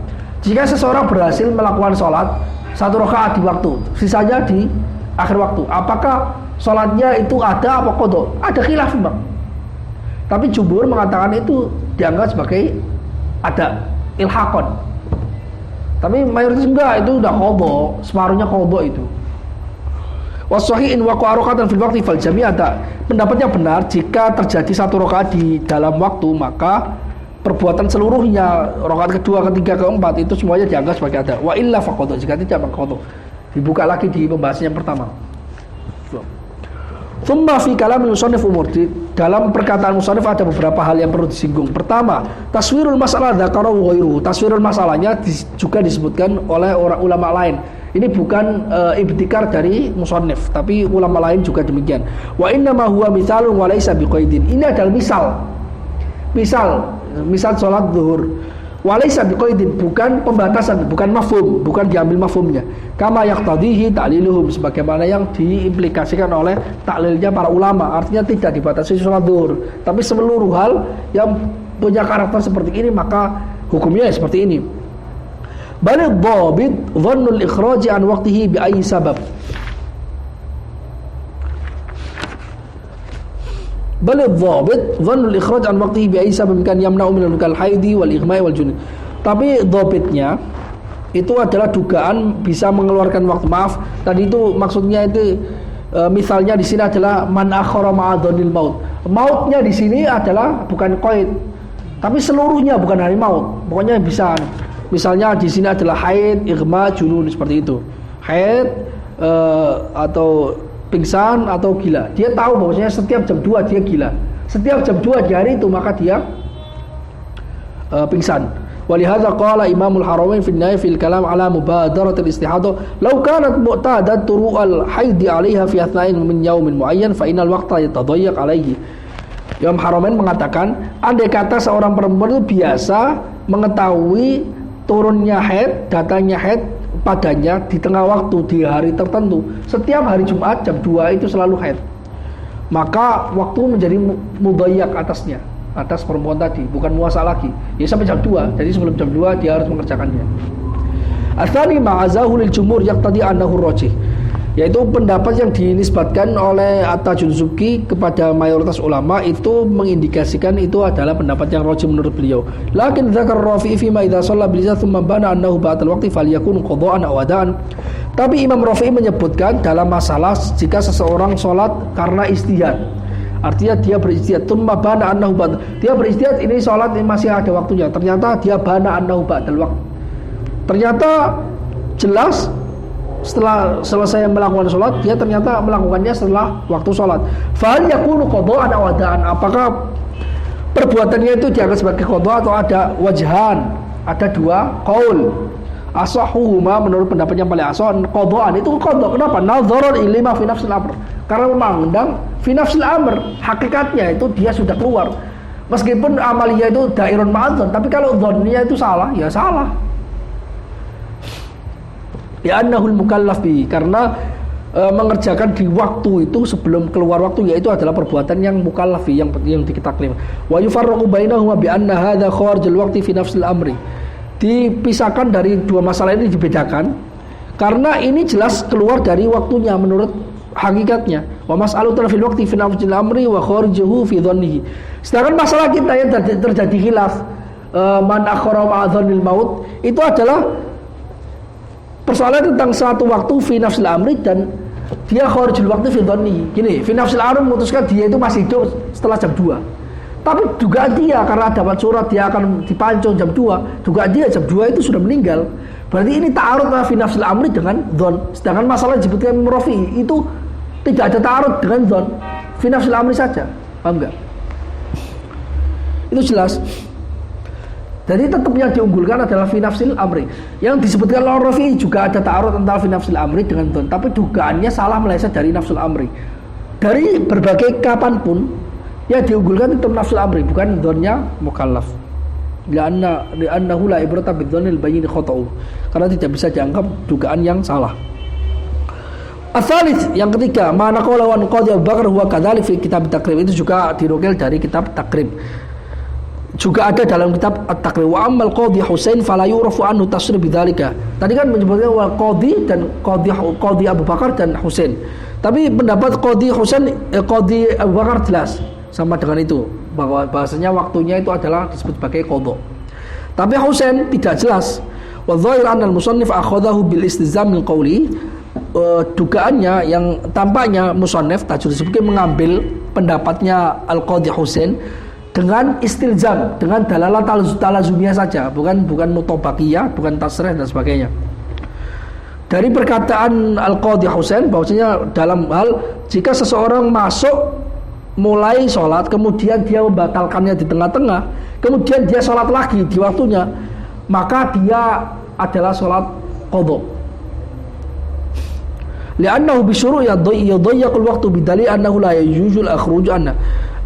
Jika seseorang berhasil melakukan salat 1 rakaat di waktu, sisanya di akhir waktu, apakah salatnya itu ada apa qadha? Ada khilaf memang. Tapi jumhur mengatakan itu dianggap sebagai ada ilhaqon. Tapi mayoritas enggak, itu udah qadha, separuhnya qadha itu. Wasahih in waqa'a raka'atan fil waqti fal jami'ata. Pendapatnya benar jika terjadi satu rakaat di dalam waktu, maka perbuatan seluruhnya rakaat kedua, ketiga, keempat itu semuanya dianggap sebagai ada. Wa illa faqad, jika tidak maka qadha. Dibuka lagi di pembahasan yang pertama. Tsumma fi kalam musannif umur, dalam perkataan musannif ada beberapa hal yang perlu disinggung. Pertama, taswirul masalah dzakarahu ghairuhu. Taswirul masalahnya juga disebutkan oleh orang ulama lain. Ini bukan ibtikar dari musannif, tapi ulama lain juga demikian. Wa inna ma huwa mithalun wa laisa biqaidin. Ini adalah misal salat zuhur. Wa laisa biqaidin, bukan pembatasan, bukan mafhum, bukan diambil mafhumnya. Kama yaqtadihi ta'liluhum, sebagaimana yang diimplikasikan oleh taklilnya para ulama. Artinya tidak dibatasi salat zuhur, tapi seluruh hal yang punya karakter seperti ini maka hukumnya seperti ini. Bal dhabit dhannul ikhraj an waqtihi bi ayyi sabab. Bal dhabit dhannul ikhraj an waqtihi bi ayyi sabab kan yamna'u min al-haidi wal ighma'i wal junun. Tapi dhabitnya itu adalah dugaan bisa mengeluarkan waktu. Maaf, tadi itu maksudnya itu misalnya di sini adalah man akhara ma'a dhannil maut. Mautnya di sini adalah bukan qaid, tapi seluruhnya bukan hari maut. Pokoknya bisa. Misalnya di sini adalah haid, ighma, junun seperti itu. Haid atau pingsan atau gila. Dia tahu bahwasanya setiap jam 2 dia gila. Setiap jam 2 di hari itu maka dia pingsan. Walihadza qala Imamul Haramain fi an-nahy fil kalam ala mubadaratil istihadah, law kanat mu'tadat turu'al haidi 'alaiha fi athna'in min yaumin muayyan fa innal waqta yatadayyaq 'alaihi. Imam Haramain mengatakan, andai kata seorang perempuan itu biasa mengetahui turunnya haid, datanya haid padanya di tengah waktu di hari tertentu, setiap hari Jumat jam 2 itu selalu haid, maka waktu menjadi mudayyak atasnya, atas perempuan tadi, bukan muasa lagi. Ya sampai jam 2, jadi sebelum jam 2 dia harus mengerjakannya. Atsani ma'azahu lil jumhur yaqtadi annahu rajih, yaitu pendapat yang dinisbatkan oleh At-Tajunzuki kepada mayoritas ulama itu mengindikasikan itu adalah pendapat yang rajih menurut beliau. Lakin dzakar Rafi'i fi ma idza shalla bil izah thumma bana annahu ba'dal waqti falyakun qadha'an aw adaan. Tapi Imam Rafi'i menyebutkan dalam masalah jika seseorang sholat karena ijtihad, artinya dia berijtihad, thumma bana annahu ba'd, dia berijtihad ini sholat ini masih ada waktunya, ternyata dia bana annahu ba'dal waqt, ternyata jelas setelah selesai melakukan sholat dia ternyata melakukannya setelah waktu sholat. Fahal yakunu qadha'an aw adaan, apakah perbuatannya itu dianggap sebagai qadha atau ada wajhan? Ada dua qaul. Asahuhuma, menurut pendapat yang paling asah, qadha'an itu qadha. Kenapa? Nadharan ilma fi nafsil amr, karena memandang fi nafsil amr, hakikatnya itu dia sudah keluar. Meskipun amaliyah itu dairun ma'adzon, tapi kalau dhonnya itu salah, ya salah. Li'annahul mukallaf bi, karena mengerjakan di waktu itu sebelum keluar waktu, yaitu adalah perbuatan yang mukallaf yang ditaklif. Wa yufarraqu bainahuma bi anna hadza kharijul waqti fi nafsil amri. Dipisahkan dari dua masalah ini, dibedakan karena ini jelas keluar dari waktunya menurut hakikatnya. Wa mas'alatu fil waqti fi nafsil amri wa kharijuhu fi dhannihi. Sedangkan masalah kita yang terjadi khilaf man akhara ma'a dhannil maut, itu adalah persoalan tentang satu waktu fi nafsil amri dan dia kharijul waktu fi dhannihi. Gini, fi nafsil amri memutuskan dia itu masih hidup setelah jam 2. Tapi dugaan dia karena dapat surat dia akan dipancung jam 2, dugaan dia jam 2 itu sudah meninggal. Berarti ini ta'arud fi nafsil amri dengan dhon. Sedangkan masalah disebutkan Rafi'i itu tidak ada ta'arud dengan dhon, fi nafsil amri saja. Paham enggak? Itu jelas. Jadi tetap yang diunggulkan adalah fi nafsil amri. Yang disebutkan oleh Rafi'i juga ada ta'arud antara fi nafsil amri dengan dhon, tapi dugaannya salah meleset dari nafsul amri. Dari berbagai kapanpun yang diunggulkan tetap nafsul amri, bukan dhonnya mukallaf. Li'annahu la ibrata bidhonil bayyin khata'u, karena tidak bisa dianggap dugaan yang salah. Ats-tsalits, yang ketiga, mana qaulawan qadhi Abu Bakar huwa kadzalik fi kitab Takrib, itu juga dirukil dari kitab Takrib. Juga ada dalam kitab At-Takrib. Wa ammal qadhi Husain fala yu'rafu anhu tasrih bidzalika. Tadi kan menyebutkan qadhi dan qadhi Abu Bakar dan Husain. Tapi pendapat qadhi Husain, qadhi Abu Bakar jelas sama dengan itu, bahwa bahasanya waktunya itu adalah disebut sebagai qadha. Tapi Husain tidak jelas. Wa dhahir anna al-musannif akhadahu bil istizam min qawli. dugaannya yang tampaknya musannaf Tajul Subki mengambil pendapatnya Al-Qadhi Husain dengan istilzam, dengan dalalah talazumiyah saja, bukan mutobakiyah, bukan tasrih dan sebagainya. Dari perkataan Al-Qadhi Husain bahwasanya dalam hal jika seseorang masuk mulai sholat kemudian dia membatalkannya di tengah-tengah, kemudian dia sholat lagi di waktunya, maka dia adalah sholat qadha. Li'annahu bisyuru' yadhayyaqul waqtu bidali annahu la yajuzul akhruj anna.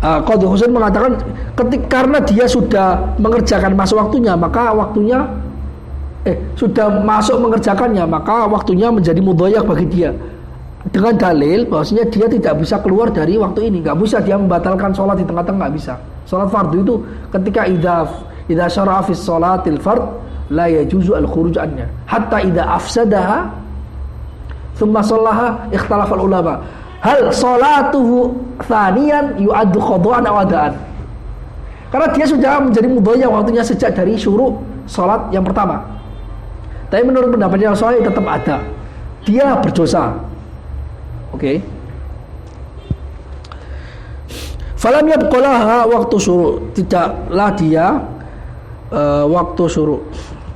Qadhi Husain mengatakan karena dia sudah mengerjakan masuk waktunya, maka waktunya sudah masuk mengerjakannya, maka waktunya menjadi mudhayyak bagi dia. Dengan dalil bahwasanya dia tidak bisa keluar dari waktu ini, nggak bisa dia membatalkan sholat di tengah-tengah, nggak bisa. Sholat fardu itu ketika idza syara'a fi sholatil fard la yajuzu al-khuruj anha hatta idza afsadaha thumma shallaha ikhtalafa ulama hal sholatuhu thaniyan yu'addu qadha'an aw adaan. Karena dia sudah menjadi mudhayyak waktunya sejak dari syuru' sholat yang pertama. Tapi menurut pendapat yang sahih tetap ada. Dia berdosa. Oke. Falam yabqalaha waktu syuru', tidaklah dia waktu syuru'.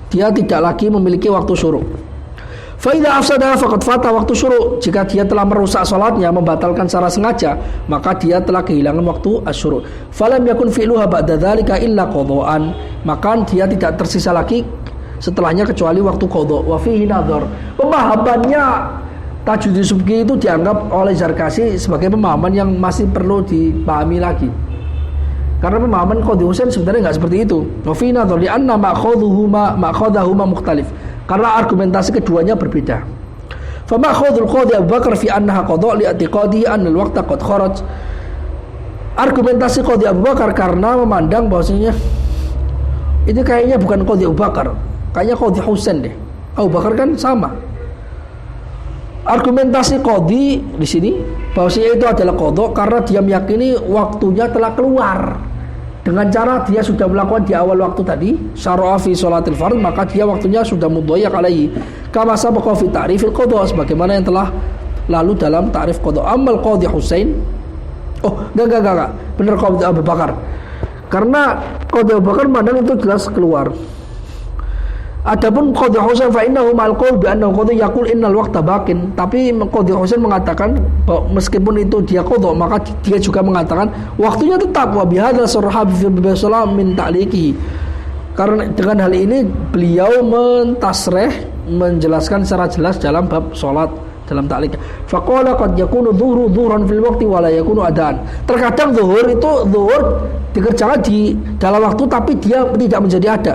Dia tidak lagi memiliki waktu syuru'. Fa idza afsada faqad fata waktu syuru'. Jika dia telah merusak salatnya, membatalkan secara sengaja, maka dia telah kehilangan waktu asyuru'. Falam yakun fi'luha ba'da dzalika illa qadha'an. Maka dia tidak tersisa lagi setelahnya kecuali waktu qadha'. Wa fihi nadhar. Pemahamannya Tajuddin Subki itu dianggap oleh Zarkashi sebagai pemahaman yang masih perlu dipahami lagi. Karena pemahaman Qadhi Husain sebenarnya nggak seperti itu. Wa fihi nadhar li'anna ma'khadhuhuma mukhtalif. Karena argumentasi keduanya berbeda. Fa ma'khadhul Qadhi Abu Bakar fi annaha qadha' li'tiqadihi anna al-waqta qad kharaj. Argumentasi Qadhi Abu Bakar karena memandang bahwasanya ini kayaknya bukan Qadhi Abu Bakar, kayaknya Qadhi Husain deh. Abu Bakar kan sama. Argumentasi Qadhi di sini bahwasanya itu adalah qadha karena dia meyakini waktunya telah keluar. Dengan cara dia sudah melakukan di awal waktu tadi, syara'a fi sholatil fard, maka dia waktunya sudah mudhayyak alaihi. Kama sabaqa fi ta'rifil qadha, sebagaimana yang telah lalu dalam ta'rif qadha. Amal Qadhi Husain, enggak. Benar Qadhi Abu Bakar. Karena Qadhi Abu Bakar mandang itu jelas keluar. Adapun Qadhi Husain fa innahu ma'al qaul bi annahu qadha yaqul innal waqta baqin. Tapi Qadhi Husain mengatakan bahwa meskipun itu dia qadha, maka dia juga mengatakan waktunya tetap. Wa bihadza sarraha fi bisalam min ta'liqihi. Karena dengan hal ini beliau mentasrih, menjelaskan secara jelas dalam bab salat dalam ta'liq. Fa qala qad yakunu dhuhru dhuhran fil waqti wa la yakunu adaan. Terkadang zuhur dikerjakan di dalam waktu tapi dia tidak menjadi ada.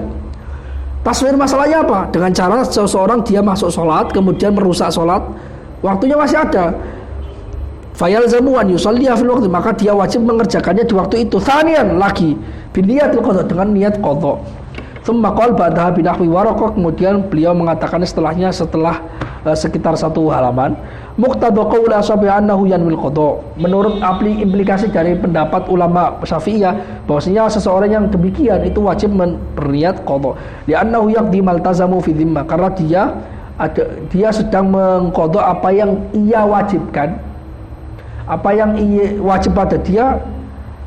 Taswir masalahnya apa? Dengan cara seseorang dia masuk sholat kemudian merusak sholat, waktunya masih ada. Fayalzamu an yusalliya fil waqti, maka dia wajib mengerjakannya di waktu itu. Tsaniyan lagi biniyatil qadha, dengan niat qadha. Tsumma qala ba'daha binahwi waraqah, kemudian beliau mengatakan setelah sekitar satu halaman, muqtada qaul ashabi annahu yanwil qadha. Menurut implikasi dari pendapat ulama Syafi'iyah bahwasanya seseorang yang demikian itu wajib berniat qadha. Li'annahu yaqdi maltazamu fi dhimma, karena dia sedang mengqadha apa yang ia wajibkan, apa yang wajib pada dia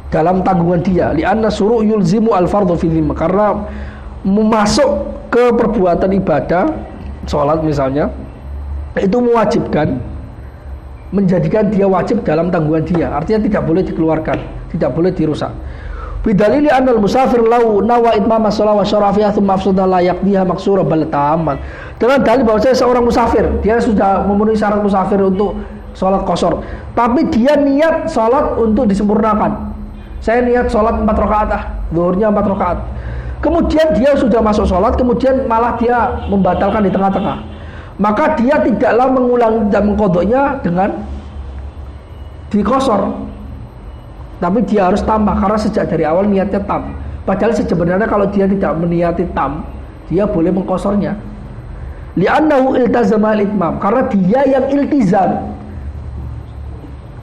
dalam tanggungan dia. Li'anna syuru' yulzimu al-fardhu fi dhimma, karena masuk ke perbuatan ibadah sholat misalnya itu mewajibkan, menjadikan dia wajib dalam tanggungan dia, artinya tidak boleh dikeluarkan, tidak boleh dirusak. Bidalili annal musafir law nawa itmama shalah wa syara fiha thumma afsada la yaqdiha maksura bal tamman. Dengan dalil bahwa seorang musafir, dia sudah memenuhi syarat musafir untuk sholat qashar, tapi dia niat sholat untuk disempurnakan. Saya niat sholat 4 rakaat, zuhurnya 4 rakaat. Kemudian dia sudah masuk sholat, kemudian malah dia membatalkan di tengah-tengah. Maka dia tidaklah mengulang dan mengqadha'nya dengan diqashar, tapi dia harus tambah karena sejak dari awal niatnya tam. Padahal sebenarnya kalau dia tidak meniati tam, dia boleh mengqasharnya. Li'annahu iltazama al-itmam, karena dia yang iltizam,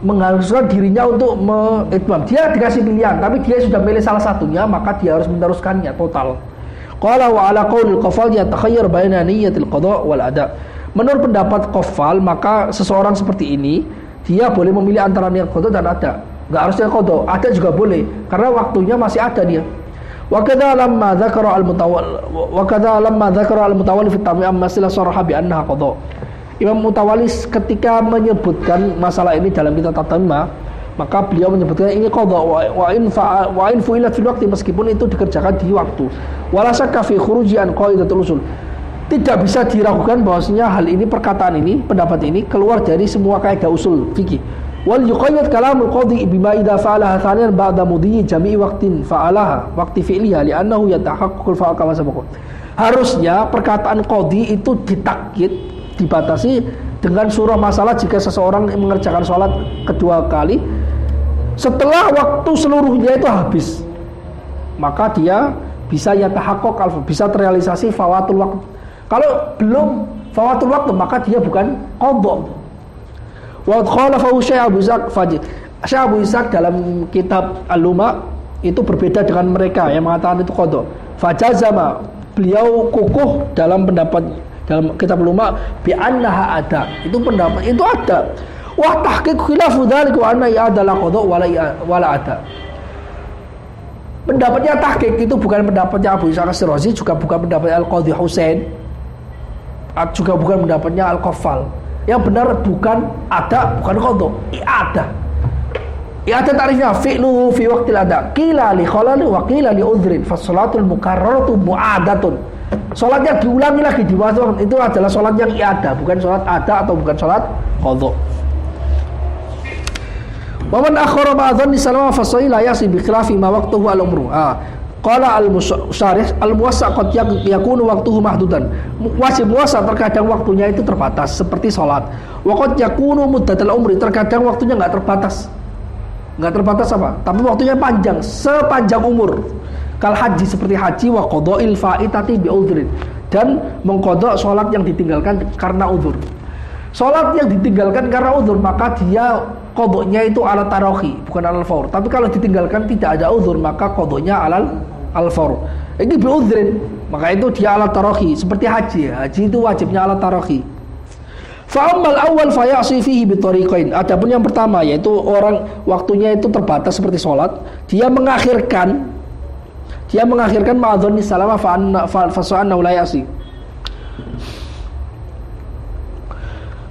mengharuskan dirinya untuk mengitmam. Dia dikasih pilihan, tapi dia sudah pilih salah satunya, maka dia harus meneruskannya total. Qala wa ala qaulil qafal yatakhayyar baina niyyatil qada' wal ada. Menurut pendapat Qofal, maka seseorang seperti ini dia boleh memilih antara niat qada dan ada. Enggak harusnya qada, ada juga boleh karena waktunya masih ada dia. Wa kadza lamma dzakara al-mutawalli fi at-tamim masila saraha bi annaha qada. Imam Mutawalli ketika menyebutkan masalah ini dalam kitab Tatamma, maka beliau menyebutkan ini qada wa in fu'ilat fil waqti, meskipun itu dikerjakan di waktu. Wala syakka fi khuruji an qaidatul usul. Tidak bisa diragukan bahwasanya hal ini, perkataan ini, pendapat ini keluar dari semua kaidah usul fikih. Wal yuqayyad kalamul qadhi bima idza fa'alaha thaniyan ba'da mudhi jami'i waqtin fa'alaha waqti fi'liha li'annahu yatahaqqaqul fa'al kama sabaqa. Harusnya perkataan qadhi itu ditakkid, dibatasi dengan surah masalah jika seseorang mengerjakan sholat kedua kali setelah waktu seluruhnya itu habis, maka dia bisa yatahaqqaq, bisa terrealisasi fawatul waktu. Kalau belum fawatul waktu maka dia bukan qadha. Wa khalafahu Syekh Abu Ishaq dalam kitab Al-Luma itu berbeda dengan mereka yang mengatakan itu qadha. Fajazama, beliau kukuh dalam pendapat dalam kitab Al-Luma bi annaha ada. Itu pendapat itu ada. Wa tahqiq khilafu dzalika wa anna ya adalah qadha wala ada. Pendapatnya tahqiq itu bukan pendapatnya Abu Ishaq As-Shirazi, juga bukan pendapatnya Al-Qadhi Husain, juga bukan pendapatnya Al-Qaffal. Yang benar bukan ada, bukan qadha, i'adah. I'adah tarifnya fi'luhu fi waqtil ada. Qila li khalali wa qila li udhrin. Fa sholatul mukarraratu mu'adatun. Salatnya diulangi lagi di waktu itu adalah salat yang i'adah, bukan salat ada atau bukan salat qadha. Wa man akhara ba'dhan salama fa sahih la yasi bi khilafi ma waqtuhu al-umru. Qala al-musyarih al-muwassa' qad yakunu waqtuhu mahdudan. Wajib muwassa' terkadang waktunya itu terbatas seperti salat. Wa qad yakunu muddatul umri, terkadang waktunya enggak terbatas. Enggak terbatas apa? Tapi waktunya panjang, sepanjang umur. Kal haji, seperti haji, wa qada'il fa'itati bi udhrin, dan mengqada' salat yang ditinggalkan karena udzur. Salat yang ditinggalkan karena udzur maka dia qada'nya itu ala tarahi, bukan ala faur. Tapi kalau ditinggalkan tidak ada udzur maka qada'nya ala al-faur. Ini bi udhrin, maka itu dia ala tarahi, seperti haji. Haji itu wajibnya ala tarahi. Fa ammal awwal fa ya'si fihi bi tariqain. Adapun yang pertama yaitu orang waktunya itu terbatas seperti salat, dia mengakhirkan ma'adhani salama fa sa'anna la ya'si.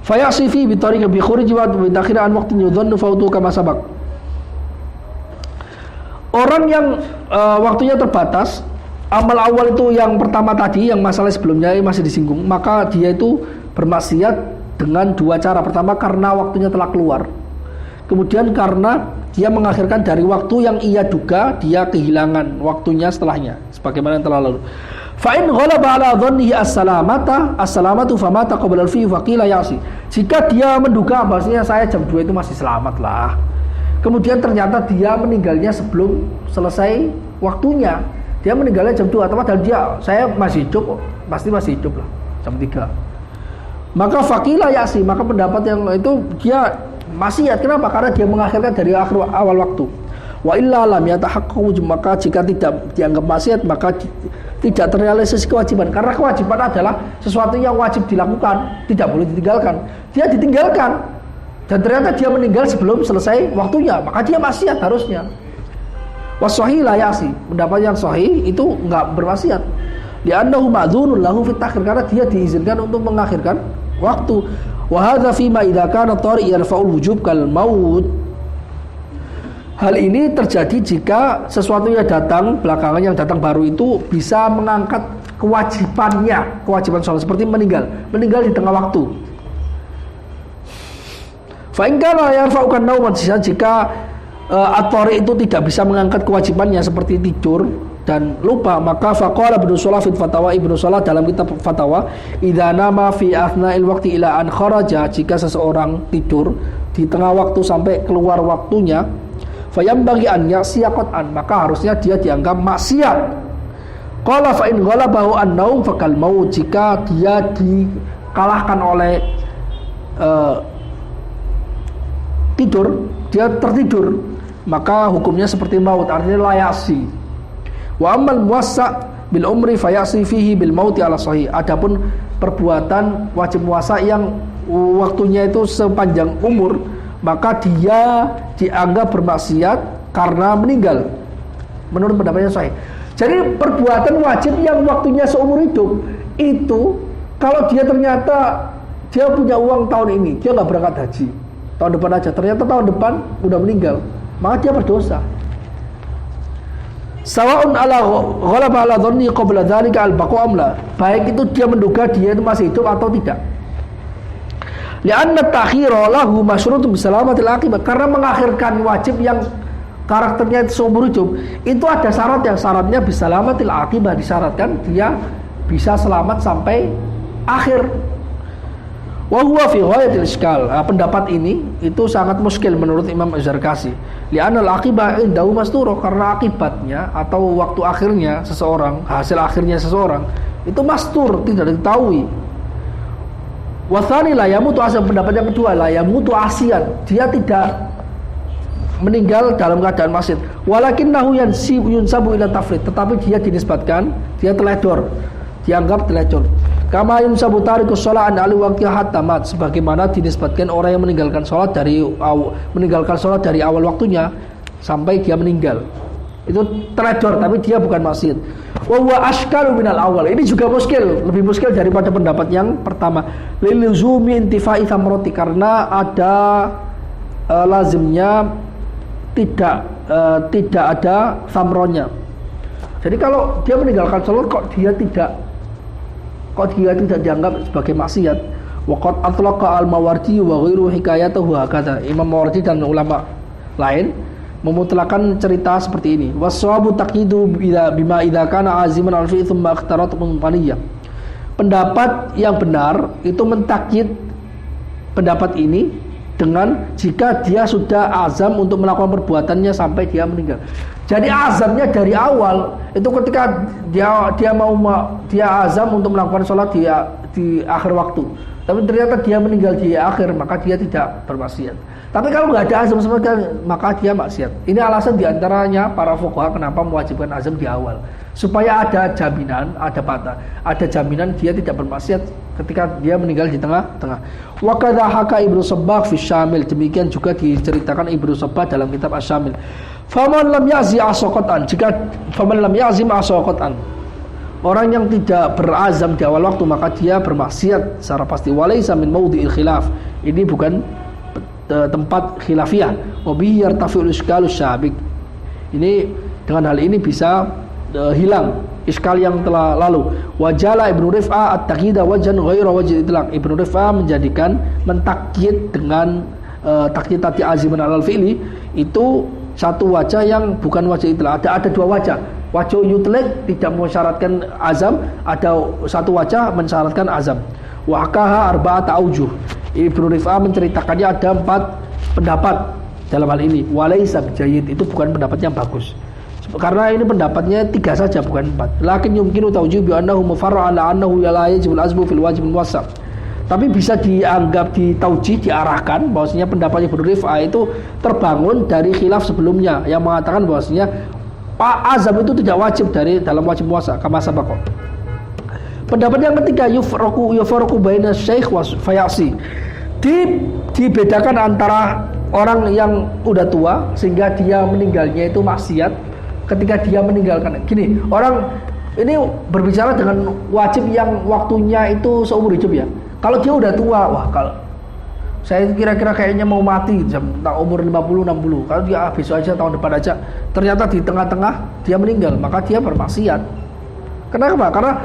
Fa ya'si fihi bi tariqin bi khuruji wa bi takhir an waqtin yudhannu fawtu kama sabaq. Orang yang waktunya terbatas, amal awal itu yang pertama tadi, yang masalah sebelumnya masih disinggung, maka dia itu bermaksiat dengan dua cara. Pertama karena waktunya telah keluar, kemudian karena dia mengakhirkan dari waktu yang ia duga dia kehilangan waktunya setelahnya, sebagaimana yang telah lalu. Fa in ghalaba ala dhannihi as-salamatu famata qabla al-fi wa qila ya'si. Jika dia menduga bahwasanya saya jam 2 itu masih selamat lah, kemudian ternyata dia meninggalnya sebelum selesai waktunya. Dia meninggalnya jam 2, atau padahal saya masih hidup, pasti masih hidup lah, jam 3. Maka faqila ya'si, maka pendapat yang itu dia maksiat. Kenapa? Karena dia mengakhirkan dari awal waktu. Wa illa lam yatahaqqaqu, maka jika tidak dianggap maksiat maka tidak terrealisasi kewajiban. Karena kewajiban adalah sesuatu yang wajib dilakukan, tidak boleh ditinggalkan. Dia ditinggalkan dan ternyata dia meninggal sebelum selesai waktunya, maka dia maksiat harusnya. Wasahih la ya'si, pendapat yang sahih itu enggak bermaksiat. Li'annahu ma'dzunun lahu fit takhir, karena dia diizinkan untuk mengakhirkan waktu. Wa hadza fi ma idza kana tari' yarfa'ul wujub kal maut. Hal ini terjadi jika sesuatu yang datang belakangan, yang datang baru itu bisa mengangkat kewajiban sholat, seperti meninggal di tengah waktu. Fa in kana yarfa'ukan nauman, jika at-tari' itu tidak bisa mengangkat kewajibannya seperti tidur dan lupa, maka faqala Ibnu Shalah fi Fatawa, Ibnu Shalah dalam kitab Fatawa, idza nama fi athna'il waqti ila an kharaja, jika seseorang tidur di tengah waktu sampai keluar waktunya, fayambaghi an ya'siya qat'an, maka harusnya dia dianggap maksiat. Qala fa in ghalabahu an-naum fakal maut, jika dia dikalahkan oleh tidur, dia tertidur, maka hukumnya seperti maut, artinya layasi. Wa ammal muwassa' bil umri fayasi fihi bil mauti ala sahih. Adapun perbuatan wajib puasa yang waktunya itu sepanjang umur, maka dia dianggap bermaksiat karena meninggal. Menurut pendapatnya Sahih. Jadi perbuatan wajib yang waktunya seumur hidup itu, kalau dia ternyata dia punya uang tahun ini, dia nggak berangkat haji, tahun depan aja, ternyata tahun depan udah meninggal, maka dia berdosa. Sawa'un ala ghalaba ala dhanni qabla dzalika al-baqa'u amla. Baik itu dia menduga dia itu masih hidup atau tidak. Li'anna ta'khira lahu masyrutun bisalamatil aqibah. Karena mengakhirkan wajib yang karakternya itu seumur hidup, itu ada syarat yang syaratnya bisalamatil aqibah, disyaratkan dia bisa selamat sampai akhir. Wa huwa fi ghayatil iskal. Pendapat ini itu sangat muskil menurut Imam Az-Zarkashi. Li'anna al-aqibah indahu masturah, karena akibatnya atau waktu akhirnya seseorang, hasil akhirnya seseorang itu mastur, tidak diketahui. Wa tsani la yamutu asyan, pendapat yang kedua la yamutu asyan, dia tidak meninggal dalam keadaan maksiat. Walakinnahu yunsabu ila tafrid, tetapi dia dinisbatkan, dia teledor, dianggap teledor. Kama yunsabu tarikus shalah an ali waqtiha hatta mat, sebagaimana dinisbatkan orang yang meninggalkan salat dari awal waktunya sampai dia meninggal. Itu teledor, tapi dia bukan maksiat. Wa huwa ashkalu minal awal. Ini juga muskil, lebih muskil daripada pendapat yang pertama. Liluzumi intifa'i thamrati, karena ada lazimnya tidak ada thamronya. Jadi kalau dia meninggalkan salat kok dia tidak dianggap sebagai maksiat. Waqad atlaqa al-Mawardi wa ghairu hikayatahu hakadha. Imam Mawardi dan ulama lain memutlakan cerita seperti ini. Wassawabu taqidu bima idza kana aziman al-fi thumma ikhtarat munqaniyah. Pendapat yang benar itu mentakyid pendapat ini dengan jika dia sudah azam untuk melakukan perbuatannya sampai dia meninggal. Jadi azamnya dari awal itu ketika dia azam untuk melakukan sholat di akhir waktu, tapi ternyata dia meninggal di akhir, maka dia tidak bermaksiat. Tapi kalau nggak ada azam sama sekali, maka dia maksiat. Ini alasan diantaranya para fuqaha kenapa mewajibkan azam di awal, supaya ada jaminan, ada jaminan dia tidak bermaksiat ketika dia meninggal di tengah-tengah. Wa kadza haka Ibnu Sabbagh fi Syamil, demikian juga diceritakan Ibnu Sabbagh dalam kitab Asy-Syamil. Faman lam yazim asaqatan, orang yang tidak berazam di awal waktu maka dia bermaksiat secara pasti. Walaisa min maudhi'il khilaf, ini bukan tempat khilafiyah. Wa bihi yartafi'ul iskalus syabik, ini dengan hal ini bisa hilang iskal yang telah lalu. Wajala Ibnu Rif'ah at-taqida wajan ghaira wajh itlaq. Ibnu Rif'ah menjadikan mentakyid dengan takyid tadi aziman alal fi'li itu satu wajah yang bukan wajah itlaq. Ada dua wajah. Wajah yutlaq tidak mensyaratkan azam, ada satu wajah mensyaratkan azam. Wa hakaha arba'ata aujuh. Ibnu Rif'ah menceritakannya ada 4 pendapat dalam hal ini. Walaisa bijayid, itu bukan pendapat yang bagus. Karena ini pendapatnya 3 saja, bukan 4. Lakin yumkinu tawjih bi annahu mufarra' ala annahu la yajibul azmu fil wajib muwassab. Tapi bisa dianggap ditauji, diarahkan bahwasanya pendapatnya Ibnu Rif'ah itu terbangun dari khilaf sebelumnya yang mengatakan bahwasanya azam itu tidak wajib dari dalam wajib puasa, kama sabaqah. Pendapat yang ketiga yufarraqu baina syekh wa fayasi. Dibedakan antara orang yang udah tua sehingga dia meninggalnya itu maksiat ketika dia meninggalkan. Gini, orang ini berbicara dengan wajib yang waktunya itu seumur hidup ya. Kalau dia udah tua, wah kalau saya kira-kira kayaknya mau mati umur 50-60. Kalau dia besok aja, tahun depan aja, ternyata di tengah-tengah dia meninggal, maka dia bermaksiat. Kenapa? Karena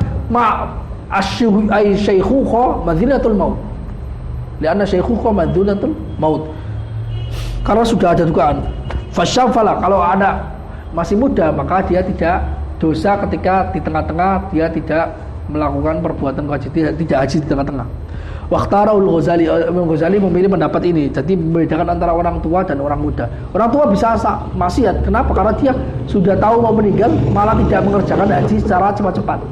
asy-syaikhuqa madzinatul maut. Lianna syaikhuqa madzinatul maut. Karena sudah ada dugaan. Fasyafala, kalau ada masih muda, maka dia tidak dosa ketika di tengah-tengah dia tidak melakukan perbuatan kewajiban, tidak haji di tengah-tengah. Waqtarul Ghazali, Imam Ghazali memilih pendapat ini. Jadi membedakan antara orang tua dan orang muda. Orang tua bisa maksiat. Kenapa? Karena dia sudah tahu mau meninggal, malah tidak mengerjakan haji secara cepat-cepat.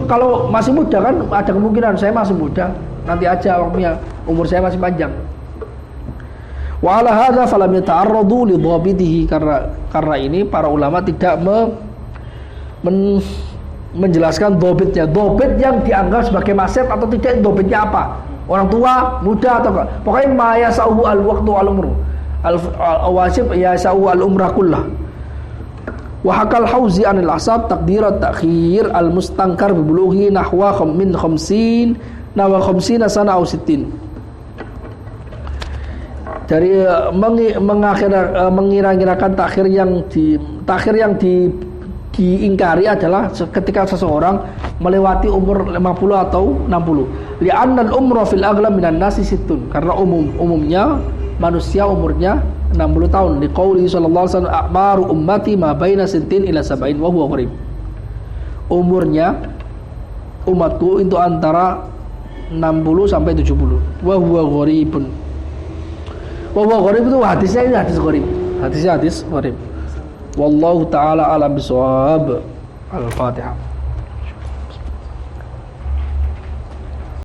Kalau masih muda kan ada kemungkinan saya masih muda, nanti aja waktunya, umur saya masih panjang. Wa ala hadza falam yata'arradu li dhabitihi, karena ini para ulama tidak menjelaskan dobitnya. Dobit yang dianggap sebagai maksiat atau tidak, dobitnya apa? Orang tua, muda atau enggak? Pokoknya ma yasa'u al-waqtu al-umru. Al-wajib yasa'u al-umrah kullah. Wa hakal Hauzi anil asab taqdirat ta'khir al-mustankar bibulughi nahwa min 50 sana au 60. Dari mengira-ngirakan takhir yang diingkari adalah ketika seseorang melewati umur 50 atau 60. Li'anna al-umra fil aghlab minan nasi sittun. Karena umumnya manusia umurnya 60 tahun. Liqauli sallallahu alaihi wasallam a'maru ummati ma baina sintin ila sab'in wa huwa qarib. Umurnya umatku itu antara 60 sampai 70. Wa huwa qaribun. Wa huwa qarib itu hadisnya ini hadis qarib. Hadisnya hadis qarib. Wallahu taala alam bisawab. Al-Fatihah.